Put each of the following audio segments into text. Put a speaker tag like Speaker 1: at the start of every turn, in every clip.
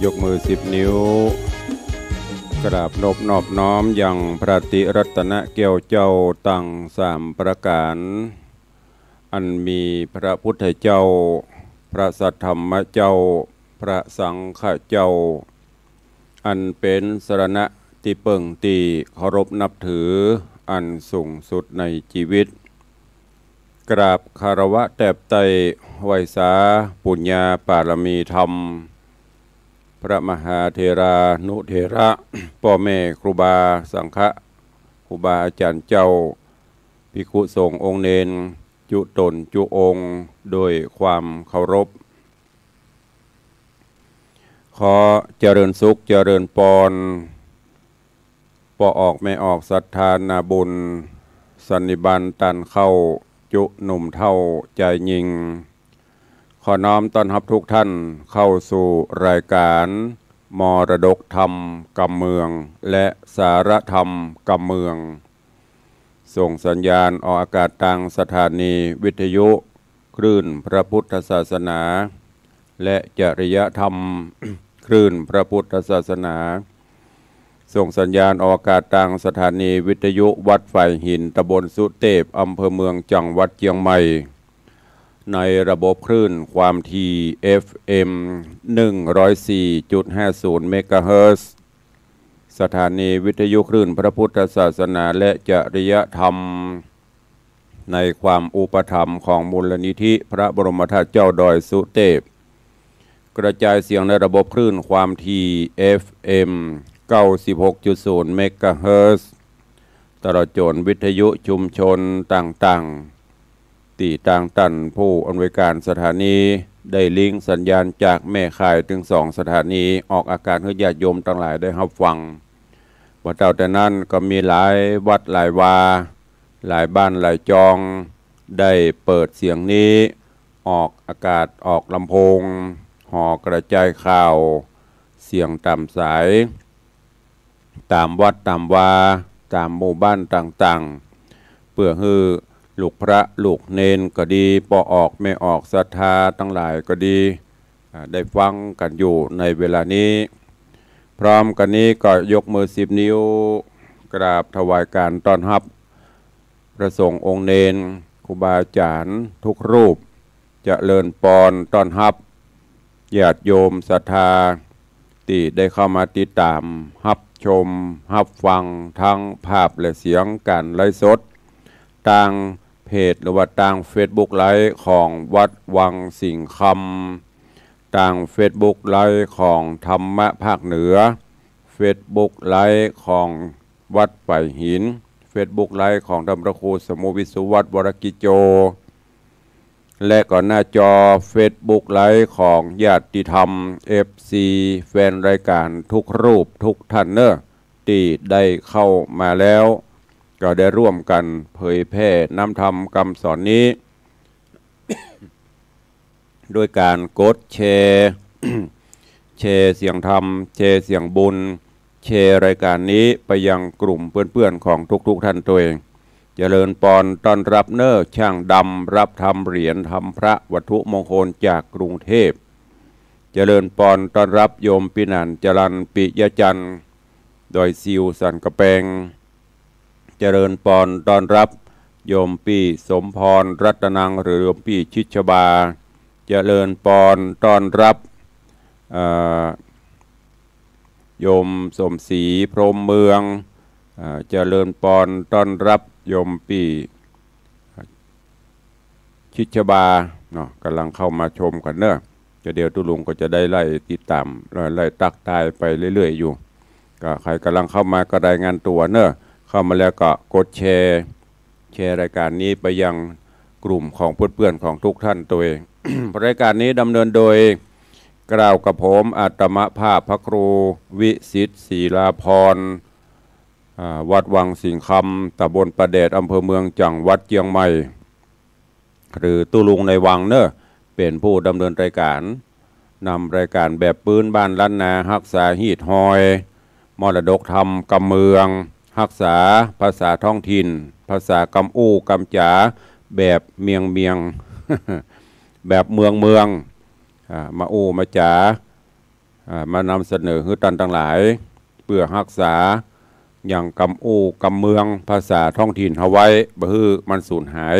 Speaker 1: ยกมือ10 นิ้วกราบนบนอบน้อมยังพระติรัตนเกี่ยวเจ้าตั้ง3 ประการอันมีพระพุทธเจ้าพระสัทธรรมเจ้าพระสังฆเจ้าอันเป็นสรณะที่เปิ่งตีเคารพนับถืออันสูงสุดในชีวิตกราบคารวะแตบไตไหวสาปุญญาปารมีธรรมพระมหาเถรานุเถระพ่อแม่ครูบาสังฆะครูบาอาจารย์เจ้าภิกขุสงฆ์องค์เนนจุตนจุองค์โดยความเคารพขอเจริญสุขเจริญปอนปออกไม่ออกศรัทธานาบุญสันนิบาตตันเข้าจุหนุ่มเท่าใจยิงขอน้อมต้อนรับทุกท่านเข้าสู่รายการมรดกธรรมกำเมืองและสารธรรมกำเมืองส่งสัญญาณออกอากาศทางสถานีวิทยุคลื่นพระพุทธศาสนาและจริยธรรม คลื่นพระพุทธศาสนาส่งสัญญาณออกอากาศทางสถานีวิทยุวัดไฟหินตำบลสุเทพอำเภอเมืองจังหวัดเชียงใหม่ในระบบคลื่นความถี่ FM 104.50 เมกะเฮิรตซ์สถานีวิทยุคลื่นพระพุทธศาสนาและจริยธรรมในความอุปถัมภ์ของมูลนิธิพระบรมธาตุเจ้าดอยสุเทพกระจายเสียงในระบบคลื่นความถี่ FM 96.0 เมกะเฮิรตซ์ตลอดจนวิทยุชุมชนต่างๆตีต่างตันผู้อำนวยการสถานีได้ลิงก์สัญญาณจากแม่ข่ายถึง2 สถานีออกอากาศให้ญาติโยมทั้งหลายได้รับฟังว่าเจ้าแต่นั้นก็มีหลายวัดหลายวาหลายบ้านหลายจองได้เปิดเสียงนี้ออกอากาศออกลำโพงห่อกระจายข่าวเสียงตามสายตามวัดตามวาตามหมู่บ้านต่างๆเพื่อให้ลูกพระลูกเนนก็ดีปอออกไม่ออกศรัทธาทั้งหลายก็ดีได้ฟังกันอยู่ในเวลานี้พร้อมกันนี้ก็ยกมือ10 นิ้วกราบถวายการต้อนรับพระสงฆ์องค์เนนครูบาอาจารย์ทุกรูปเจริญปอนต้อนรับญาติโยมศรัทธาที่ได้เข้ามาติดตามรับชมรับฟังทั้งภาพและเสียงการไลฟ์สดทางเพจหรือว่าทาง Facebook ไลฟ์ของวัดวังสิงห์คำทาง Facebook ไลฟ์ของธรรมะภาคเหนือ Facebook ไลฟ์ของวัดไผ่หิน Facebook ไลฟ์ของธรรมครูสมุวิสุวัฒน์วรกิจโจและก่อนหน้าจอ Facebook ไลฟ์ของญาติธรรม FC แฟนรายการทุกรูปทุกท่านเนอะที่ได้เข้ามาแล้วก็ได้ร่วมกันเผยแพร่นำธรรมคำสอนนี้ โดยการกดแชร์ แชร์เสียงธรรมแชร์เสียงบุญแชร์รายการนี้ไปยังกลุ่มเพื่อนๆของทุกๆท่านตัวเองเจริญปอนต้อนรับเนอร์ช่างดำรับทำเหรียญทำพระวัตถุมงคลจากกรุงเทพเจริญปอนต้อนรับโยมปินันจรันปิยจันทร์ดอยซิวสันกระแปงเจริญปอนต้อนรับโยมปีสมพรรัตนังหรือโยมปีชิชบาเจริญปอนต้อนรับโยมสมศรีพรหมเมืองเจริญปอนต้อนรับโยมปีชิชบาเนาะกำลังเข้ามาชมกันเนอะจะเดี๋ยวตุลุงก็จะได้ไล่ติดตามไล่ตักตายไปเรื่อยๆอยู่ก็ใครกำลังเข้ามาก็รายงานตัวเนอะเข้ามาแล้วก็กดแชร์รายการนี้ไปยังกลุ่มของเพื่อนๆของทุกท่านตัวเอง รายการนี้ดำเนินโดยกล่าวกับผมอาตมภาพพระครูวิสิทธิ์ศิลาพรวัดวังสิงห์คำตำบลประแดดอำเภอเมืองจังหวัดเชียงใหม่หรือตุลุงในวังเนอะเป็นผู้ดำเนินรายการนำรายการแบบปืนบ้านล้านนารักษาฮีดหอยมรดกธรรมกำเมืองรักษาภาษาท้องถิ่นภาษากำอู้กำจ๋าแบบเมียง แบบเมืองมาอู้มาจ๋า มานำเสนอให้ท่านทั้งหลายเพื่อรักษาอย่างกำอู้กำเมืองภาษาท้องถิ่นเอาไว้บ่ฮื้อมันสูญหาย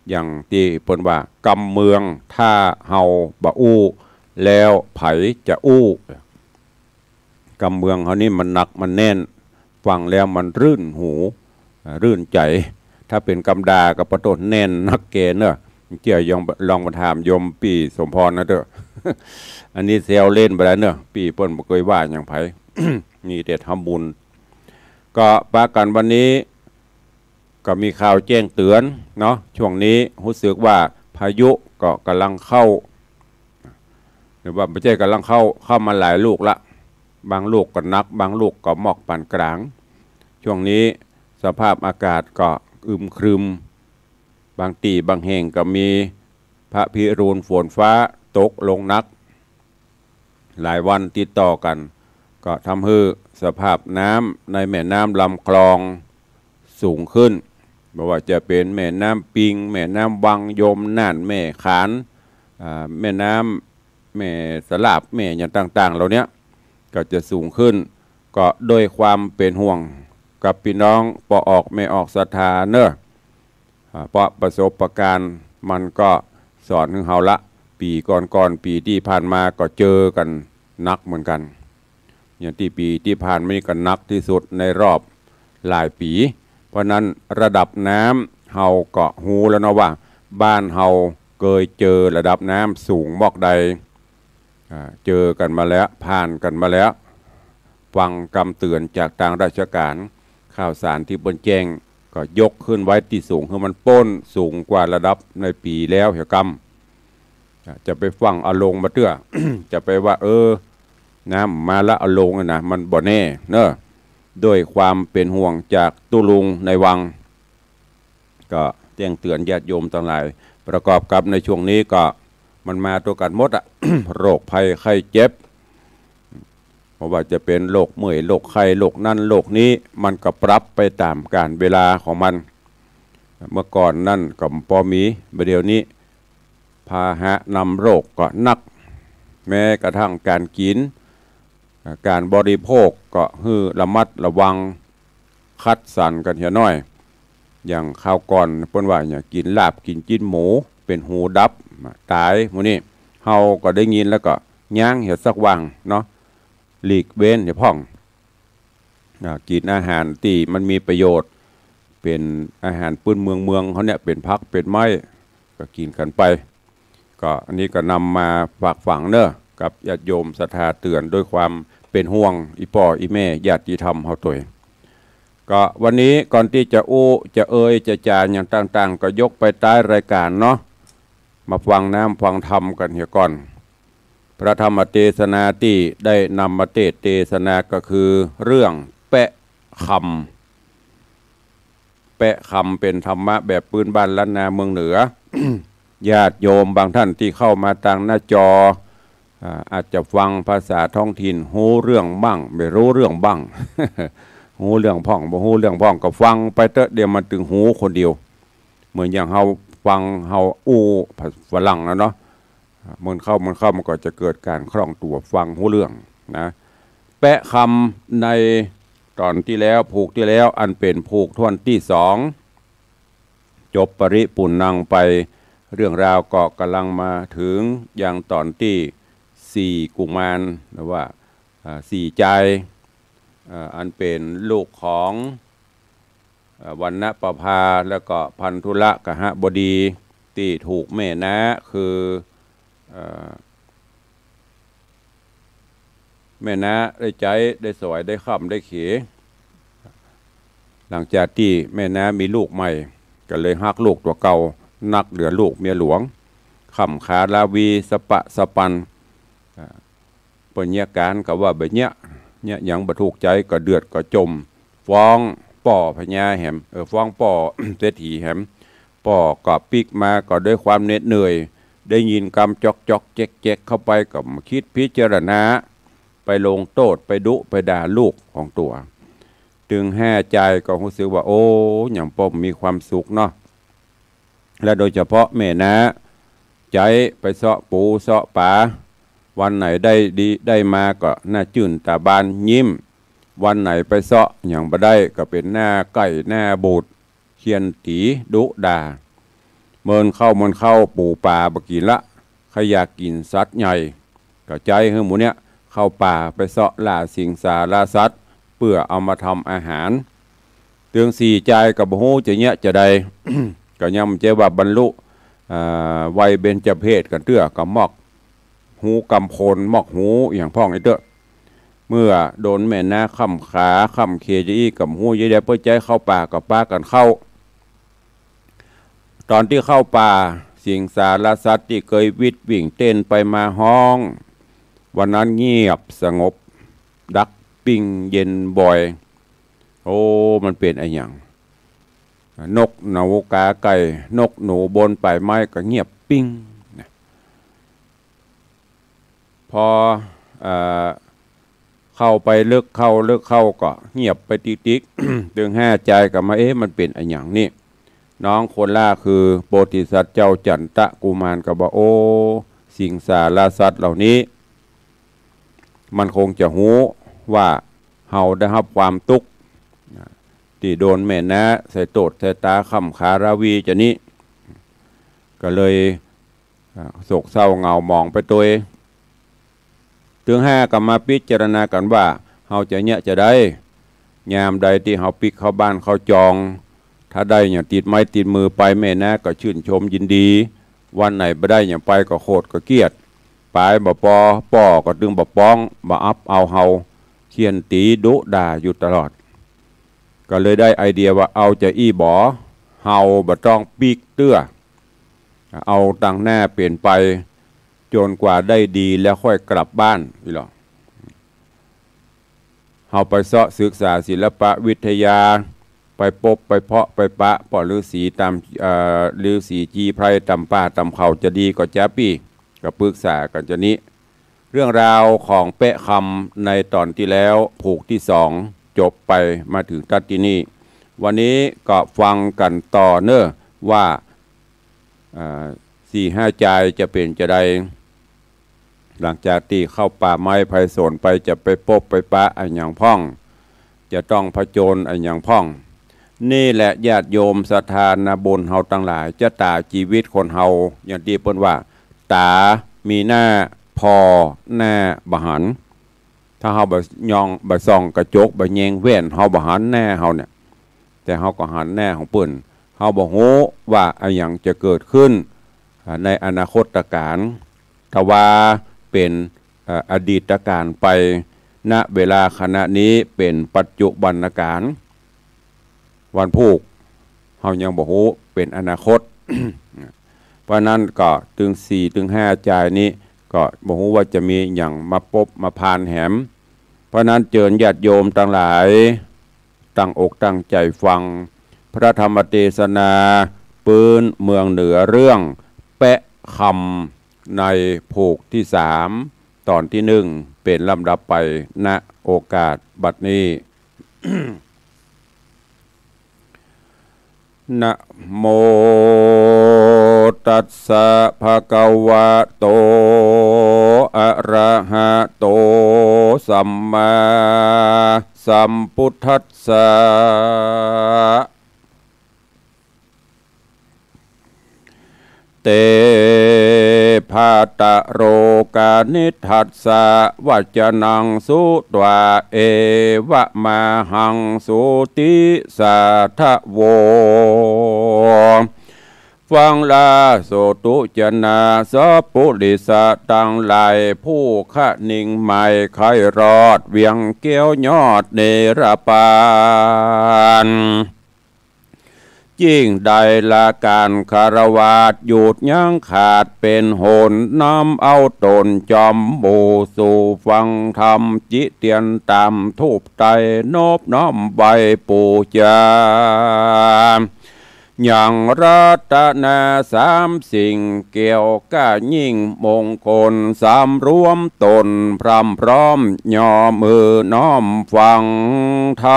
Speaker 1: อย่างที่เปิ้นว่ากำเมืองถ้าเฮาบ่อู้แล้วไผจะอู้กำเมืองเขานี่มันหนักมันแน่นฟังแล้วมันรื่นหูรื่นใจถ้าเป็นกำดากับประตนแน่นนักเกณฑ์เนอะเกี่ยวยองลองมาถามยมปีสมพรนะเด้อ อันนี้เซลเล่นไปแล้วเนอะปีเปิ้นบ่เคยว่าอย่างไผ นี่แต่ทำบุญก็ปากันวันนี้ก็มีข่าวแจ้งเตือนเนาะช่วงนี้รู้สึกว่าพายุก็กำลังเข้าหรือว่าไม่ใช่กำลังเข้ามาหลายลูกละบางลูกก็นักบางลูกก็หมอกปานกลางช่วงนี้สภาพอากาศก็อึมครึมบางตีบางแห่งก็มีพระพิรุณฝนฟ้าตกลงนักหลายวันติดต่อกันก็ทำให้สภาพน้ำในแม่น้ำลำคลองสูงขึ้นไม่ว่าจะเป็นแม่น้ำปิงแม่น้ำวังยมน่านแม่ขานแม่น้ำแม่สลาบแม่อย่างต่างๆเหล่านี้ก็จะสูงขึ้นก็โดยความเป็นห่วงกับพี่น้องปออกไม่ออกศรัทธาเนอะเพราะประสบการณ์มันก็สอนถึงเฮาละปีก่อนปีที่ผ่านมาก็เจอกันนักเหมือนกันอย่างที่ปีที่ผ่านมานี่ก็นักที่สุดในรอบหลายปีเพราะนั้นระดับน้ำเฮาก็หูแล้วเนาะว่าบ้านเฮาเคยเจอระดับน้ำสูงมอกใดเจอกันมาแล้วผ่านกันมาแล้วฟังคำเตือนจากทางราชการข่าวสารที่บนแจ้งก็ยกขึ้นไว้ที่สูงคือมันป้นสูงกว่าระดับในปีแล้วเหรอกรรมจะไปฟังเอาลงมาเตื้อ จะไปว่าน้ำมาละเอาลงนะมันบ่แน่เนอะด้วยความเป็นห่วงจากตุลุงในวังก็แจ้งเตือนญาติโยมทั้งหลายประกอบกับในช่วงนี้ก็มันมาตัวกันหมดอะ โรคภัยไข้เจ็บเพราะว่าจะเป็นโรคเมื่อยโรคไข้โรคนั่นโรคนี้มันก็ปรับไปตามกาลเวลาของมันเมื่อก่อนนั่นก็พอมีเดี๋ยวนี้พาหะนำโรคก็นักแม้กระทั่งการกินการบริโภคก็ระมัดระวังคัดสรรกันเหี่ยน้อยอย่างข้าวก่อนเพิ่นว่าอย่ากินลาบกินจิ้นหมูเป็นหูดับตายหมู่นี้เฮาก็ได้ยินแล้วก็ย่างเหี่ยสักวังเนาะหลีกเว้นอย่าพ่องกินอาหารที่มันมีประโยชน์เป็นอาหารพื้นเมืองเขาเนี่ยเป็นพักเป็นไม้ก็กินกันไปก็อันนี้ก็นำมาฝากฝังเนอะกับญาติโยมศรัทธาเตือนด้วยความเป็นห่วงอีพ่ออีแม่ญาติธรรมเฮาตัวก็วันนี้ก่อนที่จะจะจะจาอย่างต่างๆก็ยกไปใต้รายการเนาะมาฟังน้ำฟังธรรมกันเหี่ยก่อนพระธรรมเทศนาที่ได้นำมาเทศนาก็คือเรื่องแปะคำเป็นธรรมะแบบปืนบ้านล้านนาเมืองเหนือ ญาติโยมบางท่านที่เข้ามาทางหน้าจออาจจะฟังภาษาท้องถิ่นหูเรื่องบ้างไม่รู้เรื่องบ้าง หูเรื่องพ่องบ่หูเรื่องพ่องก็ฟังไปเถอะเดี๋ยวมันถึงหูคนเดียวเหมือนอย่างเฮาฟังเฮาฝรั่งนะเนาะมันเข้ามันก็จะเกิดการคล่องตัวฟังหูเรื่องนะแปะคำในตอนที่แล้วผูกที่แล้วอันเป็นผูกท่วนที่สองจบปริปุณนังไปเรื่องราวก็กำลังมาถึงอย่างตอนที่สี่กุมารหรือว่าสี่ใจอันเป็นลูกของวรรณประภาแล้วก็พันธุละกหบดีที่ถูกแม่นะคือแม่นะได้ใจได้สวยได้ค่ำได้เขหลังจากที่แม่นะมีลูกใหม่ก็เลยฮักลูกตัวเก่านักเหลือลูกเมียหลวงขำขาลาวีสปะสปันปัญญาการกับว่าแบบเนี้ยยังบรรทุกใจก็เดือดก็จมฟ้องป่อพญาแหมฟ้องป่อ เศรษฐีแหมป่อก็ปิกมาก็ด้วยความเหน็ดเหนื่อยได้ยินคำจอกแจ๊กเข้าไปก็คิดพิจารณาไปลงโทษไปดุไปด่าลูกของตัวจึงแห่ใจก็รู้สึกว่าโอ้อย่างป้อมมีความสุขเนาะและโดยเฉพาะแม่นะใจไปเสาะปูเสาะป่า วันไหนได้ดีได้มาก็หน้าจื่นตาบานยิ้มวันไหนไปเซาะอย่างบ่ได้ก็เป็นหน้าไก่หน้าบูดเคียนตีดุด่าเมินเข้าปูป่าบกินละใครอยากกินสัตว์ใหญ่ก็ใจเฮือหมูเนี้ยเข้าป่าไปเซาะล่าสิงสาราสัตว์เพื่อเอามาทำอาหารเตืองสี่ใจกับโหจะเนี้ยจะได้ ก็ย่ำเจว่าบรรลุวัยเบญจเพศกันเตื้อกับมอกหูกำโพนมอกหูอย่างพ่องไอ้เตื้อเมื่อโดนแม่นาคำขาคำเคจีกับหูยี่เดียเพื่อใจเข้าป่ากับป้ากันเข้าตอนที่เข้าป่าสิงสารสัตว์ที่เคยวิดวิ่งเต้นไปมาห้องวันนั้นเงียบสงบดักปิ้งเย็นบ่อยโอ้มันเป็นอะไรอย่างนกหนูกาไก่นกหนูบนป่ายไม้ก็เงียบปิ้งพอเข้าไปเลิกเข้าก็เงียบไปติ๊กๆ ดึงห้าใจกับมามันเป็นอะไรอย่างนี้น้องคนล่าคือโพธิสัตว์เจ้าจันตะกุมารกับบอกโอ้สิงสารสัตว์เหล่านี้มันคงจะหูว่าเฮาได้รับความทุกข์ที่โดนแม่นะใส่โตดใส่ตาคำขาราวีจะนี้ก็เลยโศกเศร้าเงามองไปตัวถึงห้ากับมาพิจารณากันว่าเฮาจะเนี่ยจะได้ยามใดที่เฮาปิกเข้าบ้านเข้าจองถ้าได้อย่างติดไม้ติดมือไปแม่นะก็ชื่นชมยินดีวันไหนไม่ได้อย่างไปก็โคตรก็เกียดปายบ่ป้อก็ดึงบ่ป้องบ่อัพเอาเฮาเขียนตีดุด่าอยู่ตลอดก็เลยได้ไอเดียว่าเอาจะอี้บ่เฮาบ่ต้องปีกเตื้อเอาตั้งหน้าเปลี่ยนไปจนกว่าได้ดีแล้วค่อยกลับบ้านนี่หรอเฮาไปเสาะศึกษาศิลปะวิทยาไปพบไปเพาะไปปะปอฤาษีตามฤาษีจีไพรตำป่าตำเขาจะดีก็จ้าปี้ก็ปรึกษากันจะนี้เรื่องราวของเป๊ะคำในตอนที่แล้วผูกที่2จบไปมาถึงตัดที่นี่วันนี้ก็ฟังกันต่อเนอะว่า4-5 ใจจะเป็นจะได้หลังจากที่เข้าป่าไม้ไผ่สนไปจะไปพบไปปะอันอย่างพ่องจะต้องผจญอันอย่างพ่องนี่แหละญาติโยมศรัทธานาบุญเฮาตั้งหลายจะตาชีวิตคนเฮาอย่างที่เปิ้นว่าตามีหน้าพอหน้าบหันถ้าเฮาบ่ยองบ่ส่องกระจกบ่แยงแว่นเฮาบ่หันหน้าเฮาเนี่ยแต่เฮาก็หันหน้าของเปิ้นเฮาบ่ฮู้ว่าอะไรอย่างจะเกิดขึ้นในอนาคตการทว่าเป็นอดีตการไปณเวลาขณะนี้เป็นปัจจุบันการวันพุกเฮายังบ่ฮู้เป็นอนาคต เพราะนั้นก็ถึง4-5 ใจนี้ก็บ่ฮู้ว่าจะมีอย่างมาพบมาผ่านแหมเพราะนั้นเจิญญาติโยมทั้งหลายตั้งอกตั้งใจฟังพระธรรมเทศนาปืนเมืองเหนือเรื่องแปะคำในผูกที่3ตอนที่1เป็นลำดับไปณโอกาสบัดนี้ นะโมตัสสะภะคะวะโตอะระหะโตสัมมาสัมพุทธัสสะเตภาตะโรกานิทัสสะวัจนังสุตวาเอวะมาหังสุติสาทะโวฟังลาโสตุจนาสัพพุริสะตังหลายผู้ขะนิ่งไม่ใครรอดเวียงเกี้ยวยอดเนรปานยิ่งใดละการคารวาสหยุดยังขาดเป็นโหนน้ำเอาตนจอมบูสู่ฟังธรรมจิเตียนตามทูปไตนบน้อมใบปูจาอย่างรัตนา3 สิ่งเกี่ยวก้ายิ่งมงคล3รวมตนพร้ำพร้อมย่อมือน้อมฟังธร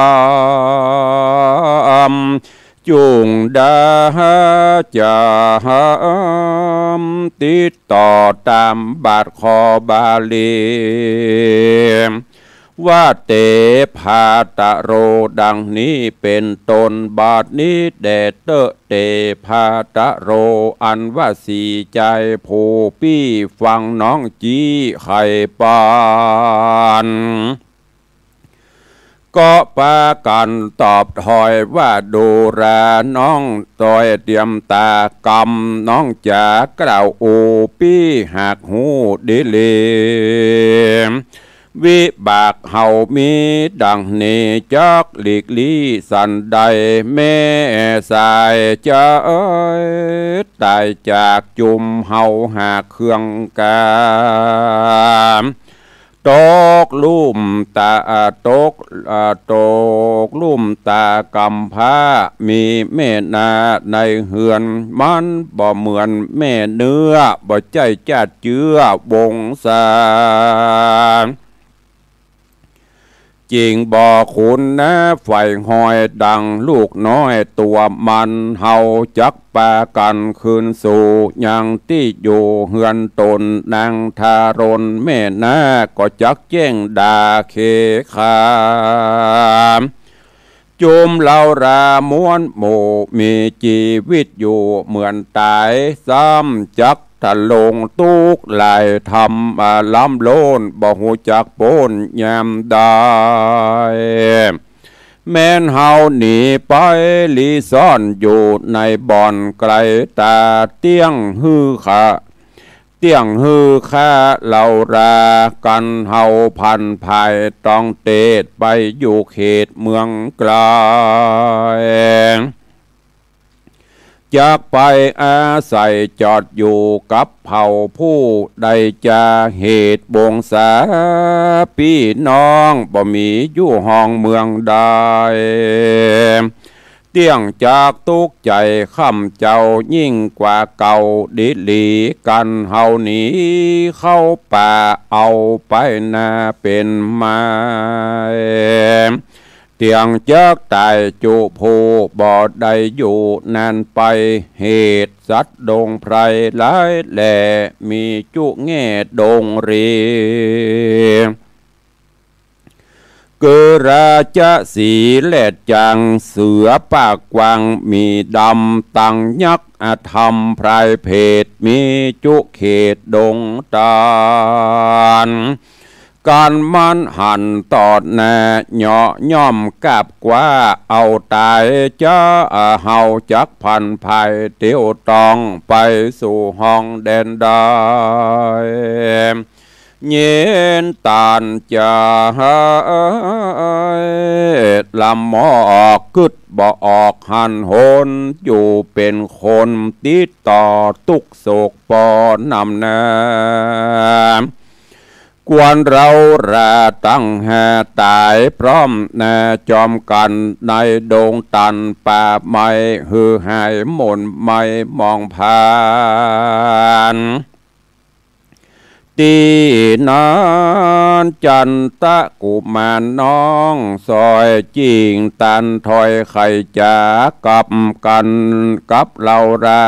Speaker 1: รม จุงดาจะติดต่อตามบาทคอบาลีว่าเตภาตะโรดังนี้เป็นตนบาทนี้แดเตเตภาตะโรอันว่าสีใจผู้ปี้ฟังน้องจีไข่ปานก็ปากันตอบถอยว่าดูราน้องตอยเตรียมตากรรมน้องจะกล่าวโอปี้หากหูดิเลวิบากเฮามีดังนี้จักหลีกลี่สันใดแม่สายจะตายจากจุมเฮาหาเครื่องกามตกลุ่มตาตกลุ่มตากำพร้ามีแม่นาในเฮือนมันบ่เหมือนแม่เนื้อบ่ใจจัดเจือวงสารจริงบ่คุณนะไฟหอยดังลูกน้อยตัวมันเฮาจักปากันคืนสู่ยังที่อยู่เฮือนตนนางทารนแม่นาก็จักแจ้งดาเคขามจุมเหล่าราม้วนหมู่มีชีวิตอยู่เหมือนตายซ้ำจักทะลงตุกลายทำล้ำโลนบ่หูจักโปนยามได้แม่นเฮาหนีไปลีซ่อนอยู่ในบ่อนไกลตาเตี้ยงฮือขาเตี้ยงฮือข้าเหล่ารากันเฮาพันภายต้องเตดไปอยู่เขตเมืองไกลจากไปอาศัยจอดอยู่กับเผ่าผู้ใดจะเหตุบงสาพี่น้องบ่มีอยู่ห้องเมืองใดเตี้ยงจากตุกใจข้าเจ้ายิ่งกว่าเก่าดิลีกันเฮาหนีเข้าป่าเอาไปนาเป็นไม้เตียงจักตายจุภูบ่ได้อยู่นานไปเหตุสัตว์ดงไพรหลายแหล่มีจุแง่ดงรีเกราชสีแลดจังเสือปากกวางมีดำตังยักษ์ธรรมไพรเพศมีจุเขตดงตานการมันหันตอดแน่เหาะย่อมกับกว่าเอาตายจะเฮาจักพันภายเตียวตองไปสู่ห้องแดนได้เย็นตานจะลำหมอกกึดบ่ออกหันหนอยู่เป็นคนติดต่อตุกโศกปอนำนากวนเราราตั้งแห่ตายพร้อมแน่จอมกันในดงตันป่าไม้ฮือหายหม่นไม่มองผ่านตีนานจันตะกุมารน้องซอยจิงตันถอยไข่จากกับกันกับเรารา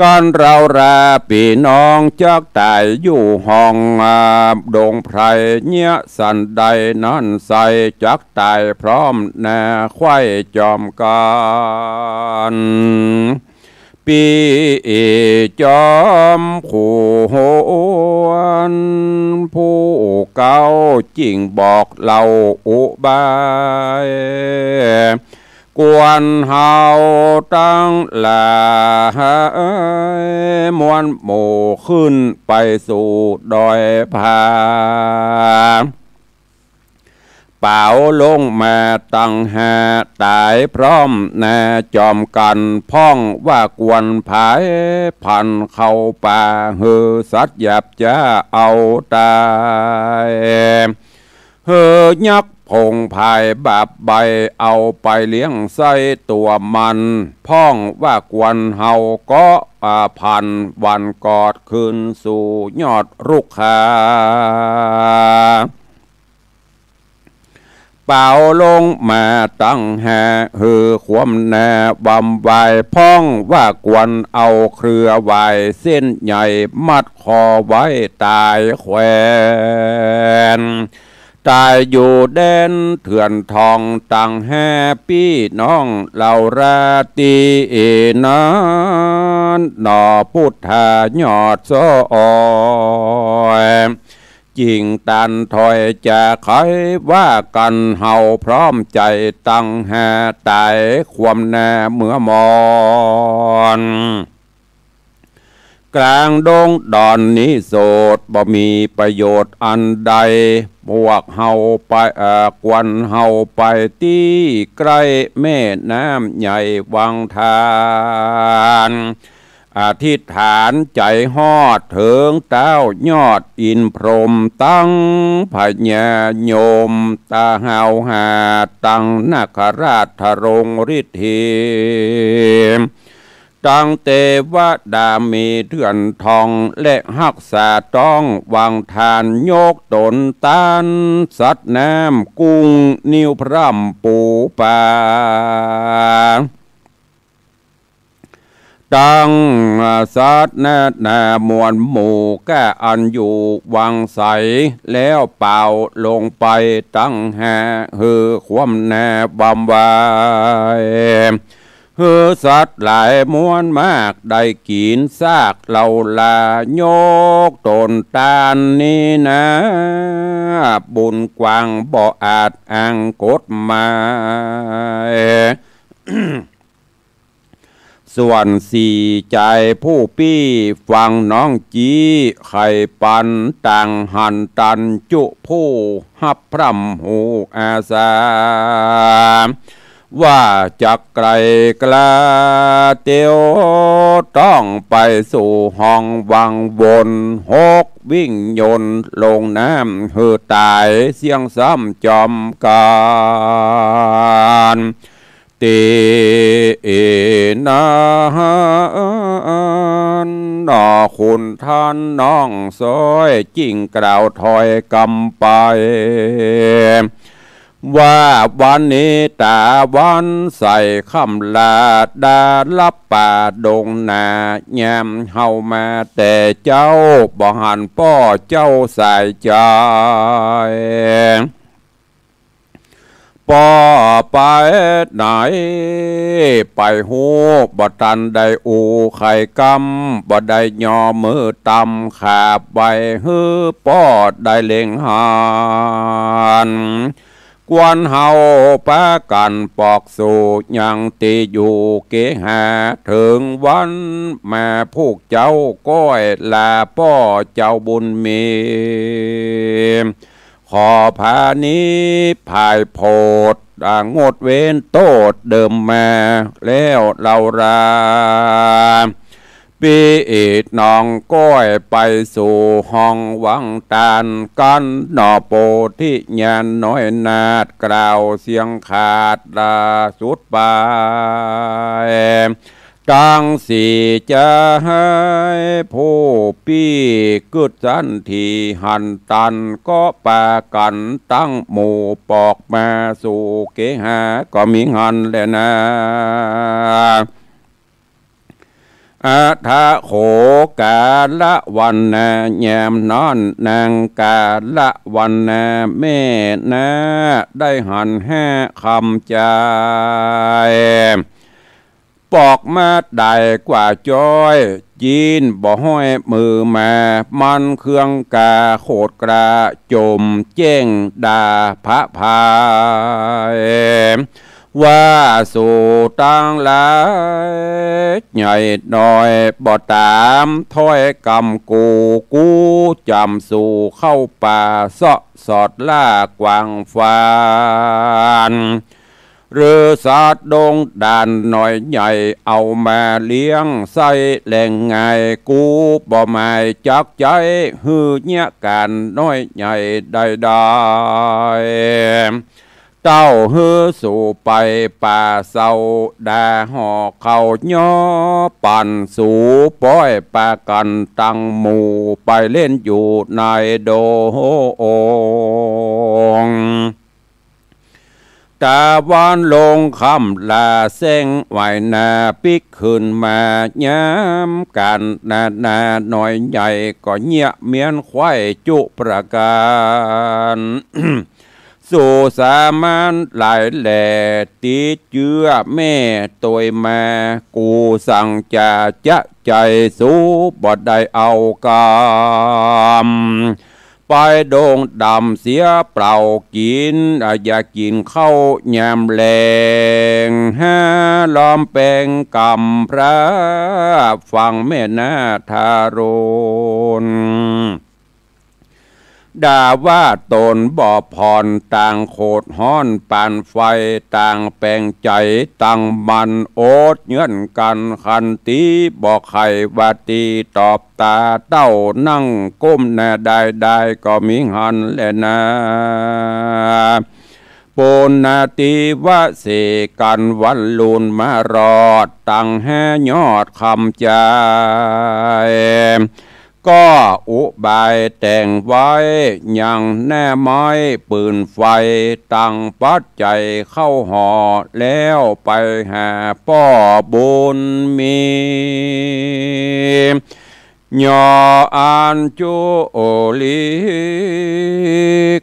Speaker 1: กันเราราพี่น้องจักตายอยู่ห้องดงไพรเนี้ยสันใดนั้นใส่จักตายพร้อมแน่ควายจอมกันปีจอมขู่หวนผู้เก่าจริงบอกเราอุบายกวนเฮาตั้งลามวนหมู่ขึ้นไปสู่ดอยผาเป่าลงมาตั้งหาตายพร้อมแน่จอมกันพ้องว่ากวนผายพันเข้าป่าฮือสัตว์หยาบจะเอาตายเฮือยักพงภายบาบใบเอาไปเลี้ยงไส้ตัวมันพ้องว่ากวนเฮาก็พันวันกอดคืนสู่ยอดรุกขา เป่าลงมาตั้งแห่ฮือความแน่บำไวพ้องว่ากวนเอาเครือไวเส้นใหญ่มัดคอไว้ตายแขวนตายอยู่แดนเถื่อนทองตั้งแห่พี่น้องเหล่าราตีนั้นหนอพุทธายอดซ้อยจริงตันถอยจะใครว่ากันเฮาพร้อมใจตั้งแห่ตายความแน่เมื่อมอนกลางดงดอนนี้โสดบ่มีประโยชน์อันใดพวกเฮาไปกวนเฮาไปที่ใกล้แม่น้ำใหญ่วังทานอธิษฐานใจฮอดถึงเต้ายอดอินพรหมตั้งพญาโยมตาหาวหาตั้งนาคราชทรงฤทธิตั้งเทวดามีเถื่อนทองและหักษาต้องวางทานโยกตนตานสัตว์น้ำกุ้งนิ้วพร่ำปูปลาตั้งสัตว์นามวลหมู่แก่อันอยู่วังใสแล้วเป่าลงไปตั้งแห่ฮือความแน่บำไวฮือสัตว์หลายมวลมากได้กินซากเหล่าลาโยกตนตานนี้นะบุญกว้างบ่อาจอ้างกฎหมายส่วนสี่ใจผู้ปี้ฟังน้องจีไข่ปันต่างหันตันจุผู้ฮับพร่ำหูอาสาว่าจักไกลกลาเตียวต้องไปสู่ห้องวังวนหกวิ่งยนต์ลงน้ำหือตายเสียงซ้ำจอมการตีนาหนอคุณท่านน้องซอยจิ่งกล่าวถอยกำไปว่าวันนี้ตาวันใส่คำลาดาลับป่าดงนาแยมเฮามาแต่เจ้าบ่หันป้อเจ้าใส่ใจป่อไปไหนไปหูบ่ตันได้อูไข่กำบ่ได้ยอมือตำขาบใบฮือป้อได้เล็งหันกวนเฮาปะกันปอกสู่ยังตีอยู่เกหาถึงวันแม่พวกเจ้าก้อยลาป้อเจ้าบุญมีขอพานี้ภายโพดงดเว้นโตดเดิมมาแล้วเราราปีอิดน้องก้อยไปสู่ห้องวังตานกันหนอโปที่ญาณน้อยนาดกล่าวเสียงขาดสุดไปตั้งสี่จะให้ผู้ปี้กึดสันทีหันตันก็ปากันตั้งหมู่ปอกมาสู่เกหาก็มีหันแลนะอาทะโขกาละวันนาแยมนอนนางกาละวันนาแม่นาได้หันแห่คำใจปอกมาได้กว่าจ้อยจีนบ่ห้อยมือมามันเครื่องกาโคดกระจมเจ้งดาพระพายว่าสู่ตั้งหลายใหญ่หน่อยบ่ตามถ้อยกำกูจำสู่เข้าป่าเสาะสอดล่ากวางฟานหรือสัตว์ดงด่านหน่อยใหญ่เอามาเลี้ยงใส่แหล่งไงกูบ่หมายจักใจฮือเนี้ยการน้อยใหญ่ได้เต้าฮือสู่ไปป่าเศร้าดาหอกเขาย่อปั่นสู่ป้อยปากันตั้งหมู่ไปเล่นอยู่ในโดง ตาวันลงคำลาเส้งไหวนาปิกขึ้นมาย้ำกันนาหน่อยใหญ่ก็เงียเมียนควายจุประการ สู่สามานหลายแหล่ติดเจือแม่ตัวมากูสั่งจะใจสู้บ่ได้เอากามไปโด่งดำเสียเปล่ากินอย่ากินข้าวยามแรงห้าล้อมแปงกำพระฟังแม่นาทารุณด่าว่าตนบ่อผ่อนต่างโคดห้อนปานไฟต่างแปลงใจต่างมันโอดเงื่อนกันคันตีบอกไขวาตีตอบตาเต้านั่งก้มแน่ได้ก็มีหันแลนะปูนาติวะเสกันวันลุนมารอดตั้งแห่ยอดคำใจก็อุบายแต่งไว้ยังแน่ไม้ปืนไฟตั้งปัดใจเข้าห่อแล้วไปหาป้อบุญมียออันจุโอลิ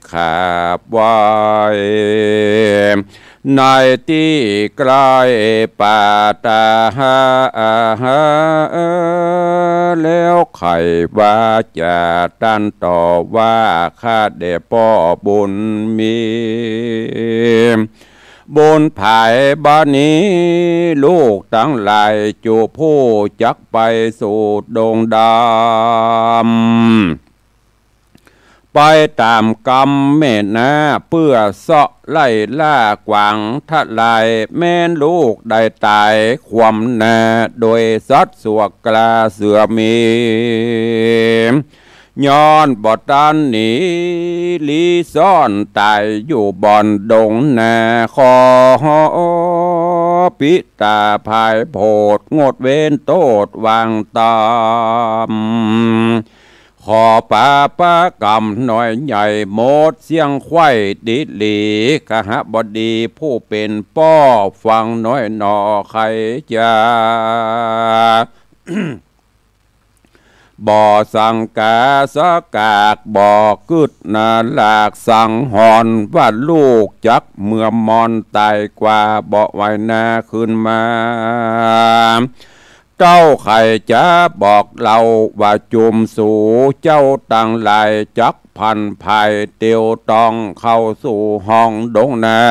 Speaker 1: ขาบไว้ในที่ใกล้ป่าตาแล้วไขว่าจะตันต่อว่าข้าเดป้อบุญมีบุญภายบ้านนี้ลูกทั้งหลายจูผู้จักไปสู่ดงดำไปตามกรรมแม่นาเพื่อเสาะไล่ล่ากวางทลายแม่นลูกได้ตายความนาโดยสัตว์สวกกลาเสือมีย้อนบ่ตันหนีลีซ่อนตายอยู่บ่อนดงนาคอปิตาภายโพดงดเว้นโตดวางตามขอป้ากำหน่อยใหญ่โมดเสียงไข่ดิหลีขหบดีผู้เป็นป้อฟังน้อยหนอใครจะ บ่อสังกาสกากบ่อกึดนาหลากสังหอนว่าลูกจักเมื่อมอนตายกว่าบ่ไว้นาขึ้นมาเจ้าไข่จะบอกเราว่าจุมสู่เจ้าตั้งหลายจักพันภายเตียวต้องเข้าสู่ห้องดงนา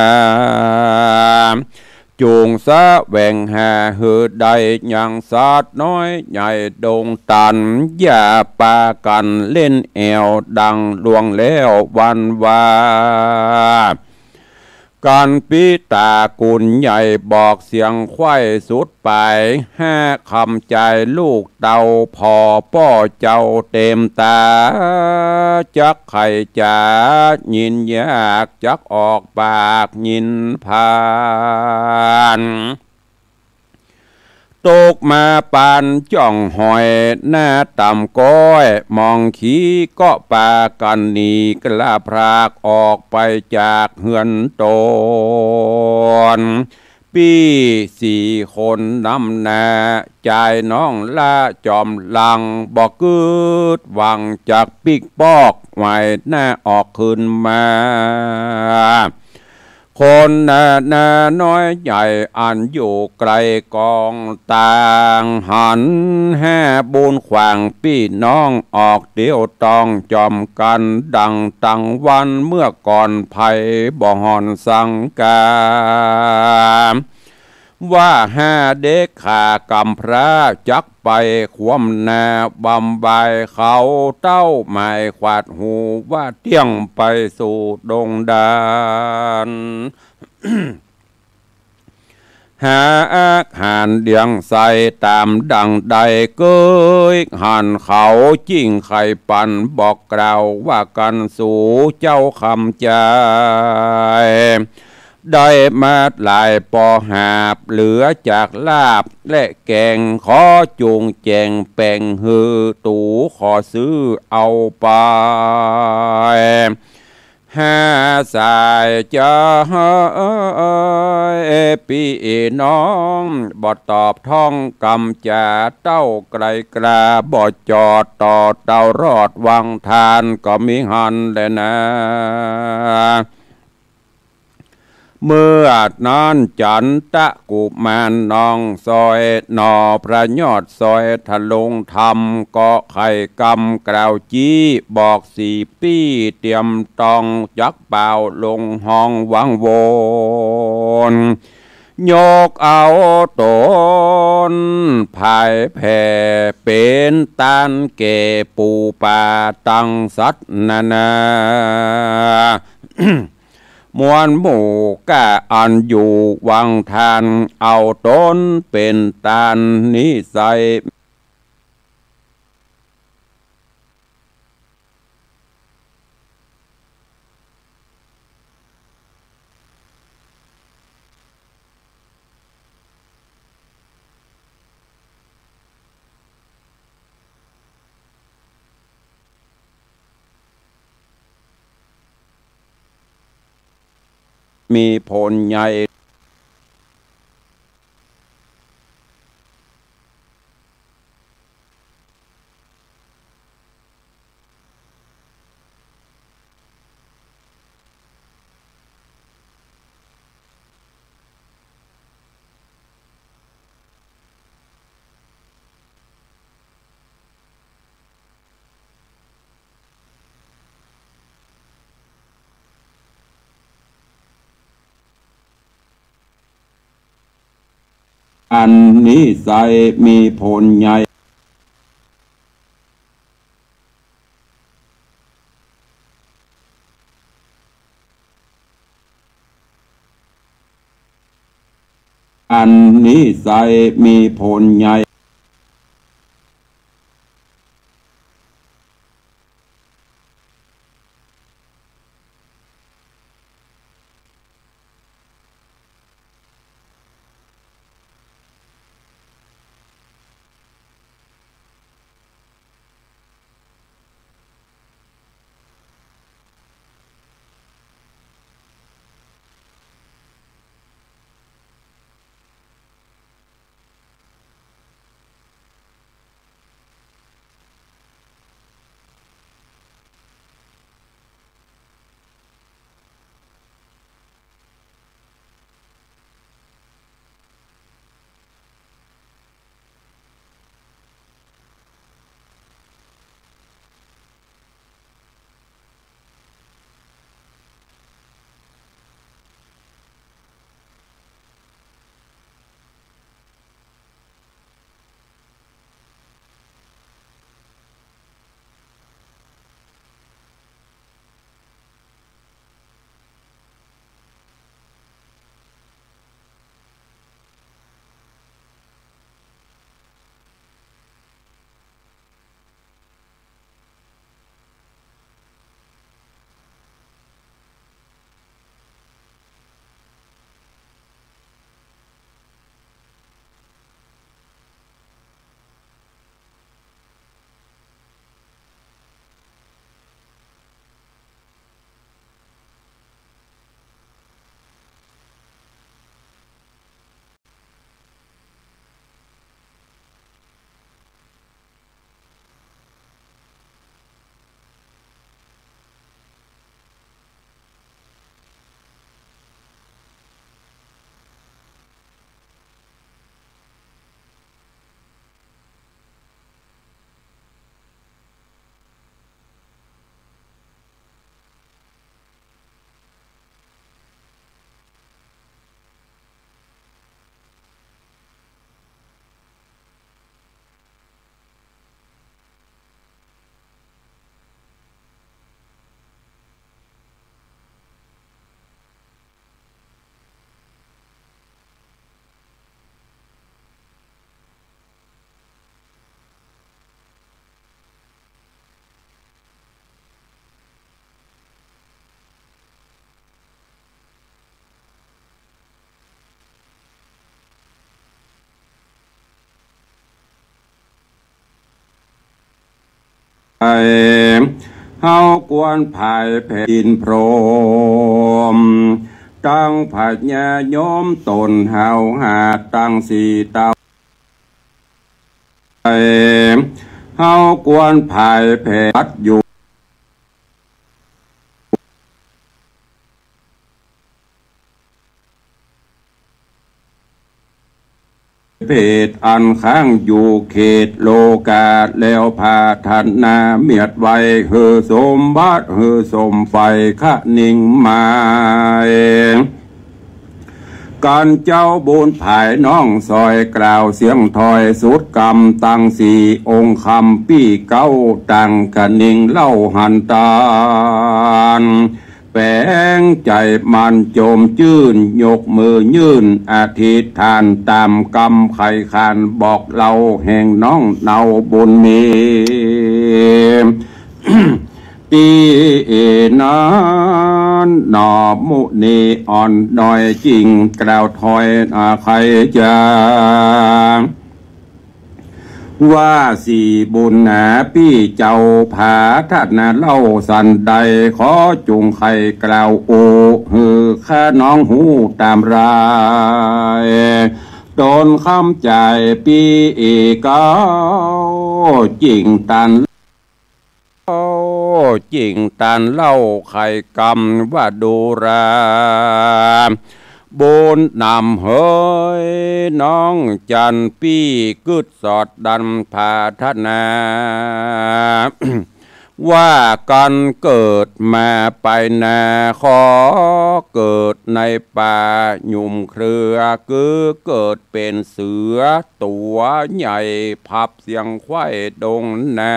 Speaker 1: จูงสะแหว่งหาหือใดยังสาดน้อยใหญ่ดงตันอย่าปากันเล่นแอวดังลวงแล้ววันวาการปีตากุลใหญ่บอกเสียงไข้สุดไปห้าคำใจลูกเต่าพอป้อเจ้าเต็มตาจักไข่จ๋ายินยากจักออกปากยินผ่านตกมาปานจ่องหอยหน้าต่ำก้อยมองขี้ก็ปากันหนีกลาพรากออกไปจากเฮือนโตนปีสี่คนนำนาใจน้องละจอมลังบอกกึดหวังจากปิกปอกไว้หน้าออกขึ้นมาคนนาน้อยใหญ่อันอยู่ไกลกองต่างหันแห่บุญขวางพี่น้องออกเดียวต้องจอมกันดังตั้งวันเมื่อก่อนภัยบ่หอนสังกาว่าห้าเด็กขากำพระจักไปความนาบำบายเขาเต้าหมายขวาดหูว่าเที่ยงไปสู่ดงดานหาอาหารเดียงใส่ตามดังใดเกยหันเขาจิ้งไข่ปันบอกกล่าวว่ากันสู่เจ้าคำใจได้มาหลายปอหาบเหลือจากลาบและแกงขอจูงแจงแป่งหือตูขอซื้อเอาไป หาสายจะปีน้องบ่ตอบท่องกำจาเต้าไกลกราบ่จอดต่อเต้ารอดวังทานก็มีหันแลยนะเมื่อนั้นจันตะกุมารน้องซอยหนอพระยอดซอยทะลงธรรมก็ไข่กำกล่าวจี้บอก4 ปีเตรียมตองจักเป่าลงห้องวังโวนยกเอาตนภายแผ่เป็นตานเกปูป่าตังสัตนานา มวลหมู่กะอันอยู่วังทานเอาตนเป็นตานนิสัยมีผลใหญ่อันนิสัยมีผลใหญ่อันนิสัยมีผลใหญ่ เฮากวนภายแผ่นดินพรหมตั้งผัดญาโยมตนเฮาหาตั้งสีเตาเฮากวนภายแผ่นอยู่เพศอันข้างอยู่เขตโลกาแล้วพาทันนาเมียดไว้เฮือสมบัติเฮือสมไฟขะนิ่งมาการเจ้าบุญภายน้องซอยกล่าวเสียงถอยสุดกรรมตั้งสี่องค์คำปี้เก้าตังกะนิ่งเล่าหันตาลแปลงใจมันโจมจื่นยกมือยื่นอธิษฐานตามกรรมไขขานบอกเราแห่งน้องเนาบุญมีตีนั้นหนอมุนีอ่อนดอยจริงกล่าวถอยใครจะว่าสี่บุญหนาพี่เจ้าผาทัดนาเล่าสันใดขอจุงไข่กล่าวโอฮือข้าน้องหูตามรายตนคำใจปีเก้าจริงตันจริงตันเล่าไข่กำว่าดูราบุญนำเฮยน้องจันปี้กึดสอดดันพาทนาว่ากันเกิดมาไปนาขอเกิดในป่าหยุ่มเครือคือเกิดเป็นเสือตัวใหญ่พับเสียงควายดงนา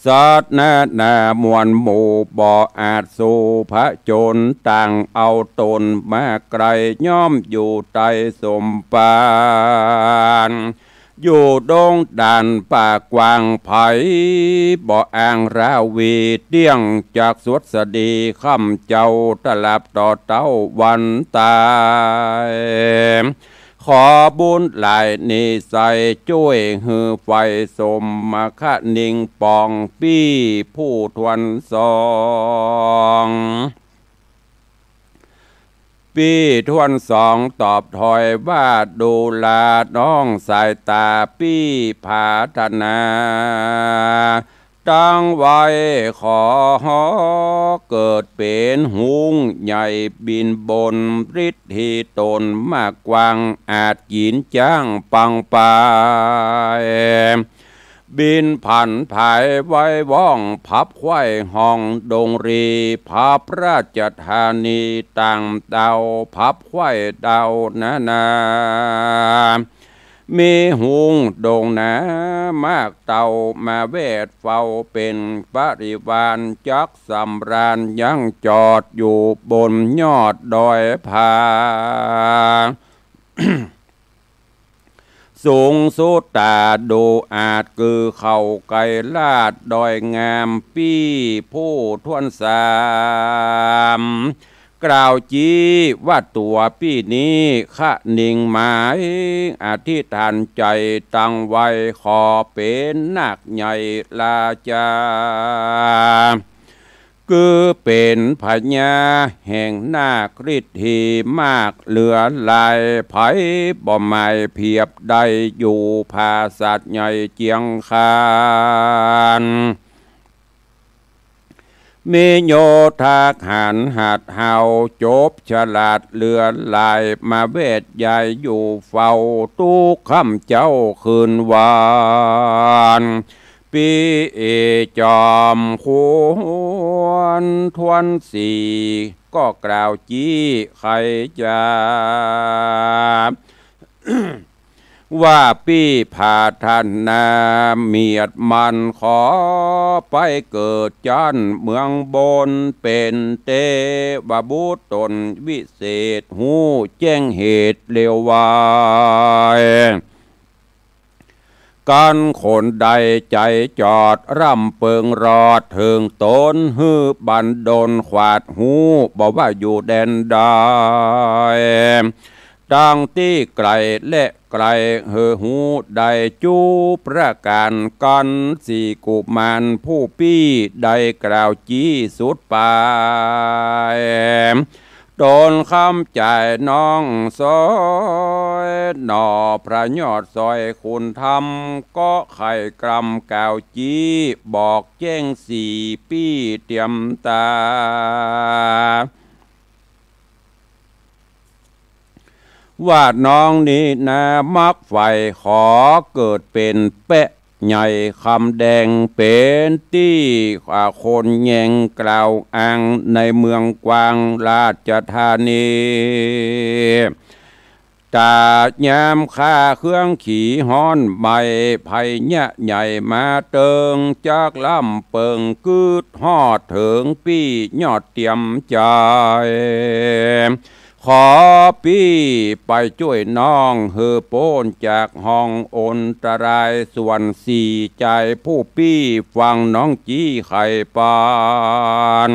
Speaker 1: สัตว์นามวลหมู่บ่อาจสู่พระจนต่างเอาตนมาไกลย่อมอยู่ใต้สมปานอยู่ดงด่านป่ากวางไผ่บ่อ่างราวีเตี้ยงจากสวดสดีค่ำเจ้าตลับต่อเต้าวันตายขอบุญหลายนิสัยช่วยฮือไฟสมมาคะนิ่งปองปี้ผู้ทวนสองปีทวนสองตอบถอยว่าดูลาน้องสายตาปี้ผาธนาตั้งไว้ขอเกิดเป็นหุงใหญ่บินบนฤทธิตนมากกวางอาจกินจ้างปังปายบินผ่านภายไว้ว่องพับควายห้องดงรีพับราชธานีต่างดาวพับควายดาวนามีหุงดงนามากเต่ามาเวทเฝ้าเป็นปริวารจักสำราญยังจอดอยู่บนยอดดอยผา สูงสุดตาดูอาจคือเขาไกลลาดดอยงามปี้ผู้ทวนสามกล่าวจีว่าตัวปี้นี้ขะนิ่งหมายอธิษฐานใจตั้งไว้ขอเป็นนักใหญ่ลาจาคือเป็นพญาแห่งนาคฤทธิมากเหลือลายไผบ่หมายเพียบใดอยู่ภาสัตว์ใหญ่เจียงคานมีโยธาหันหัดเฮาจบฉลาดเลือลายมาเวทใหญ่อยู่เฝ้าตู้ค่ำเจ้าคืนวานปีจอมควรทวนสีก็กล่าวจี้ใครจะ ว่าปี้ผาท่านนาเมียดมันขอไปเกิดจันเมืองบนเป็นเตวบุตรตนวิเศษหูแจ้งเหตุเลววายกันคนใดใจจอดร่ำเปิงรอดถึงตนฮือบันดลขวาดหูบอกว่าอยู่แดนใด ดังที่ไกลและไกลเหอหูได้จูประการกันสี่กุมารผู้ปี้ได้กล่าวจี้สุดปายโดนคำจ่ายน้องซอยหน่อพระยอดซอยคุณทำก็ไข่กรำกาวจี้บอกแจ้งสี่ปี้เตรียมตาวาดน้องนี้นามักไฟขอเกิดเป็นเปะใหญ่คำแดงเป็นที่คนแยงกล่าวอ้างในเมืองกวางราชธานีตายามข้าเครื่องขี่ฮ้อนใบไผ่เนะใหญ่มาเติงจากลำเปิงกืดฮอดถึงปี้ยอดเตรียมใจขอพี่ไปช่วยน้องเฮอโป้นจากห้องอนตรายส่วนสี่ใจผู้พี่ฟังน้องจี้ไข่ปาน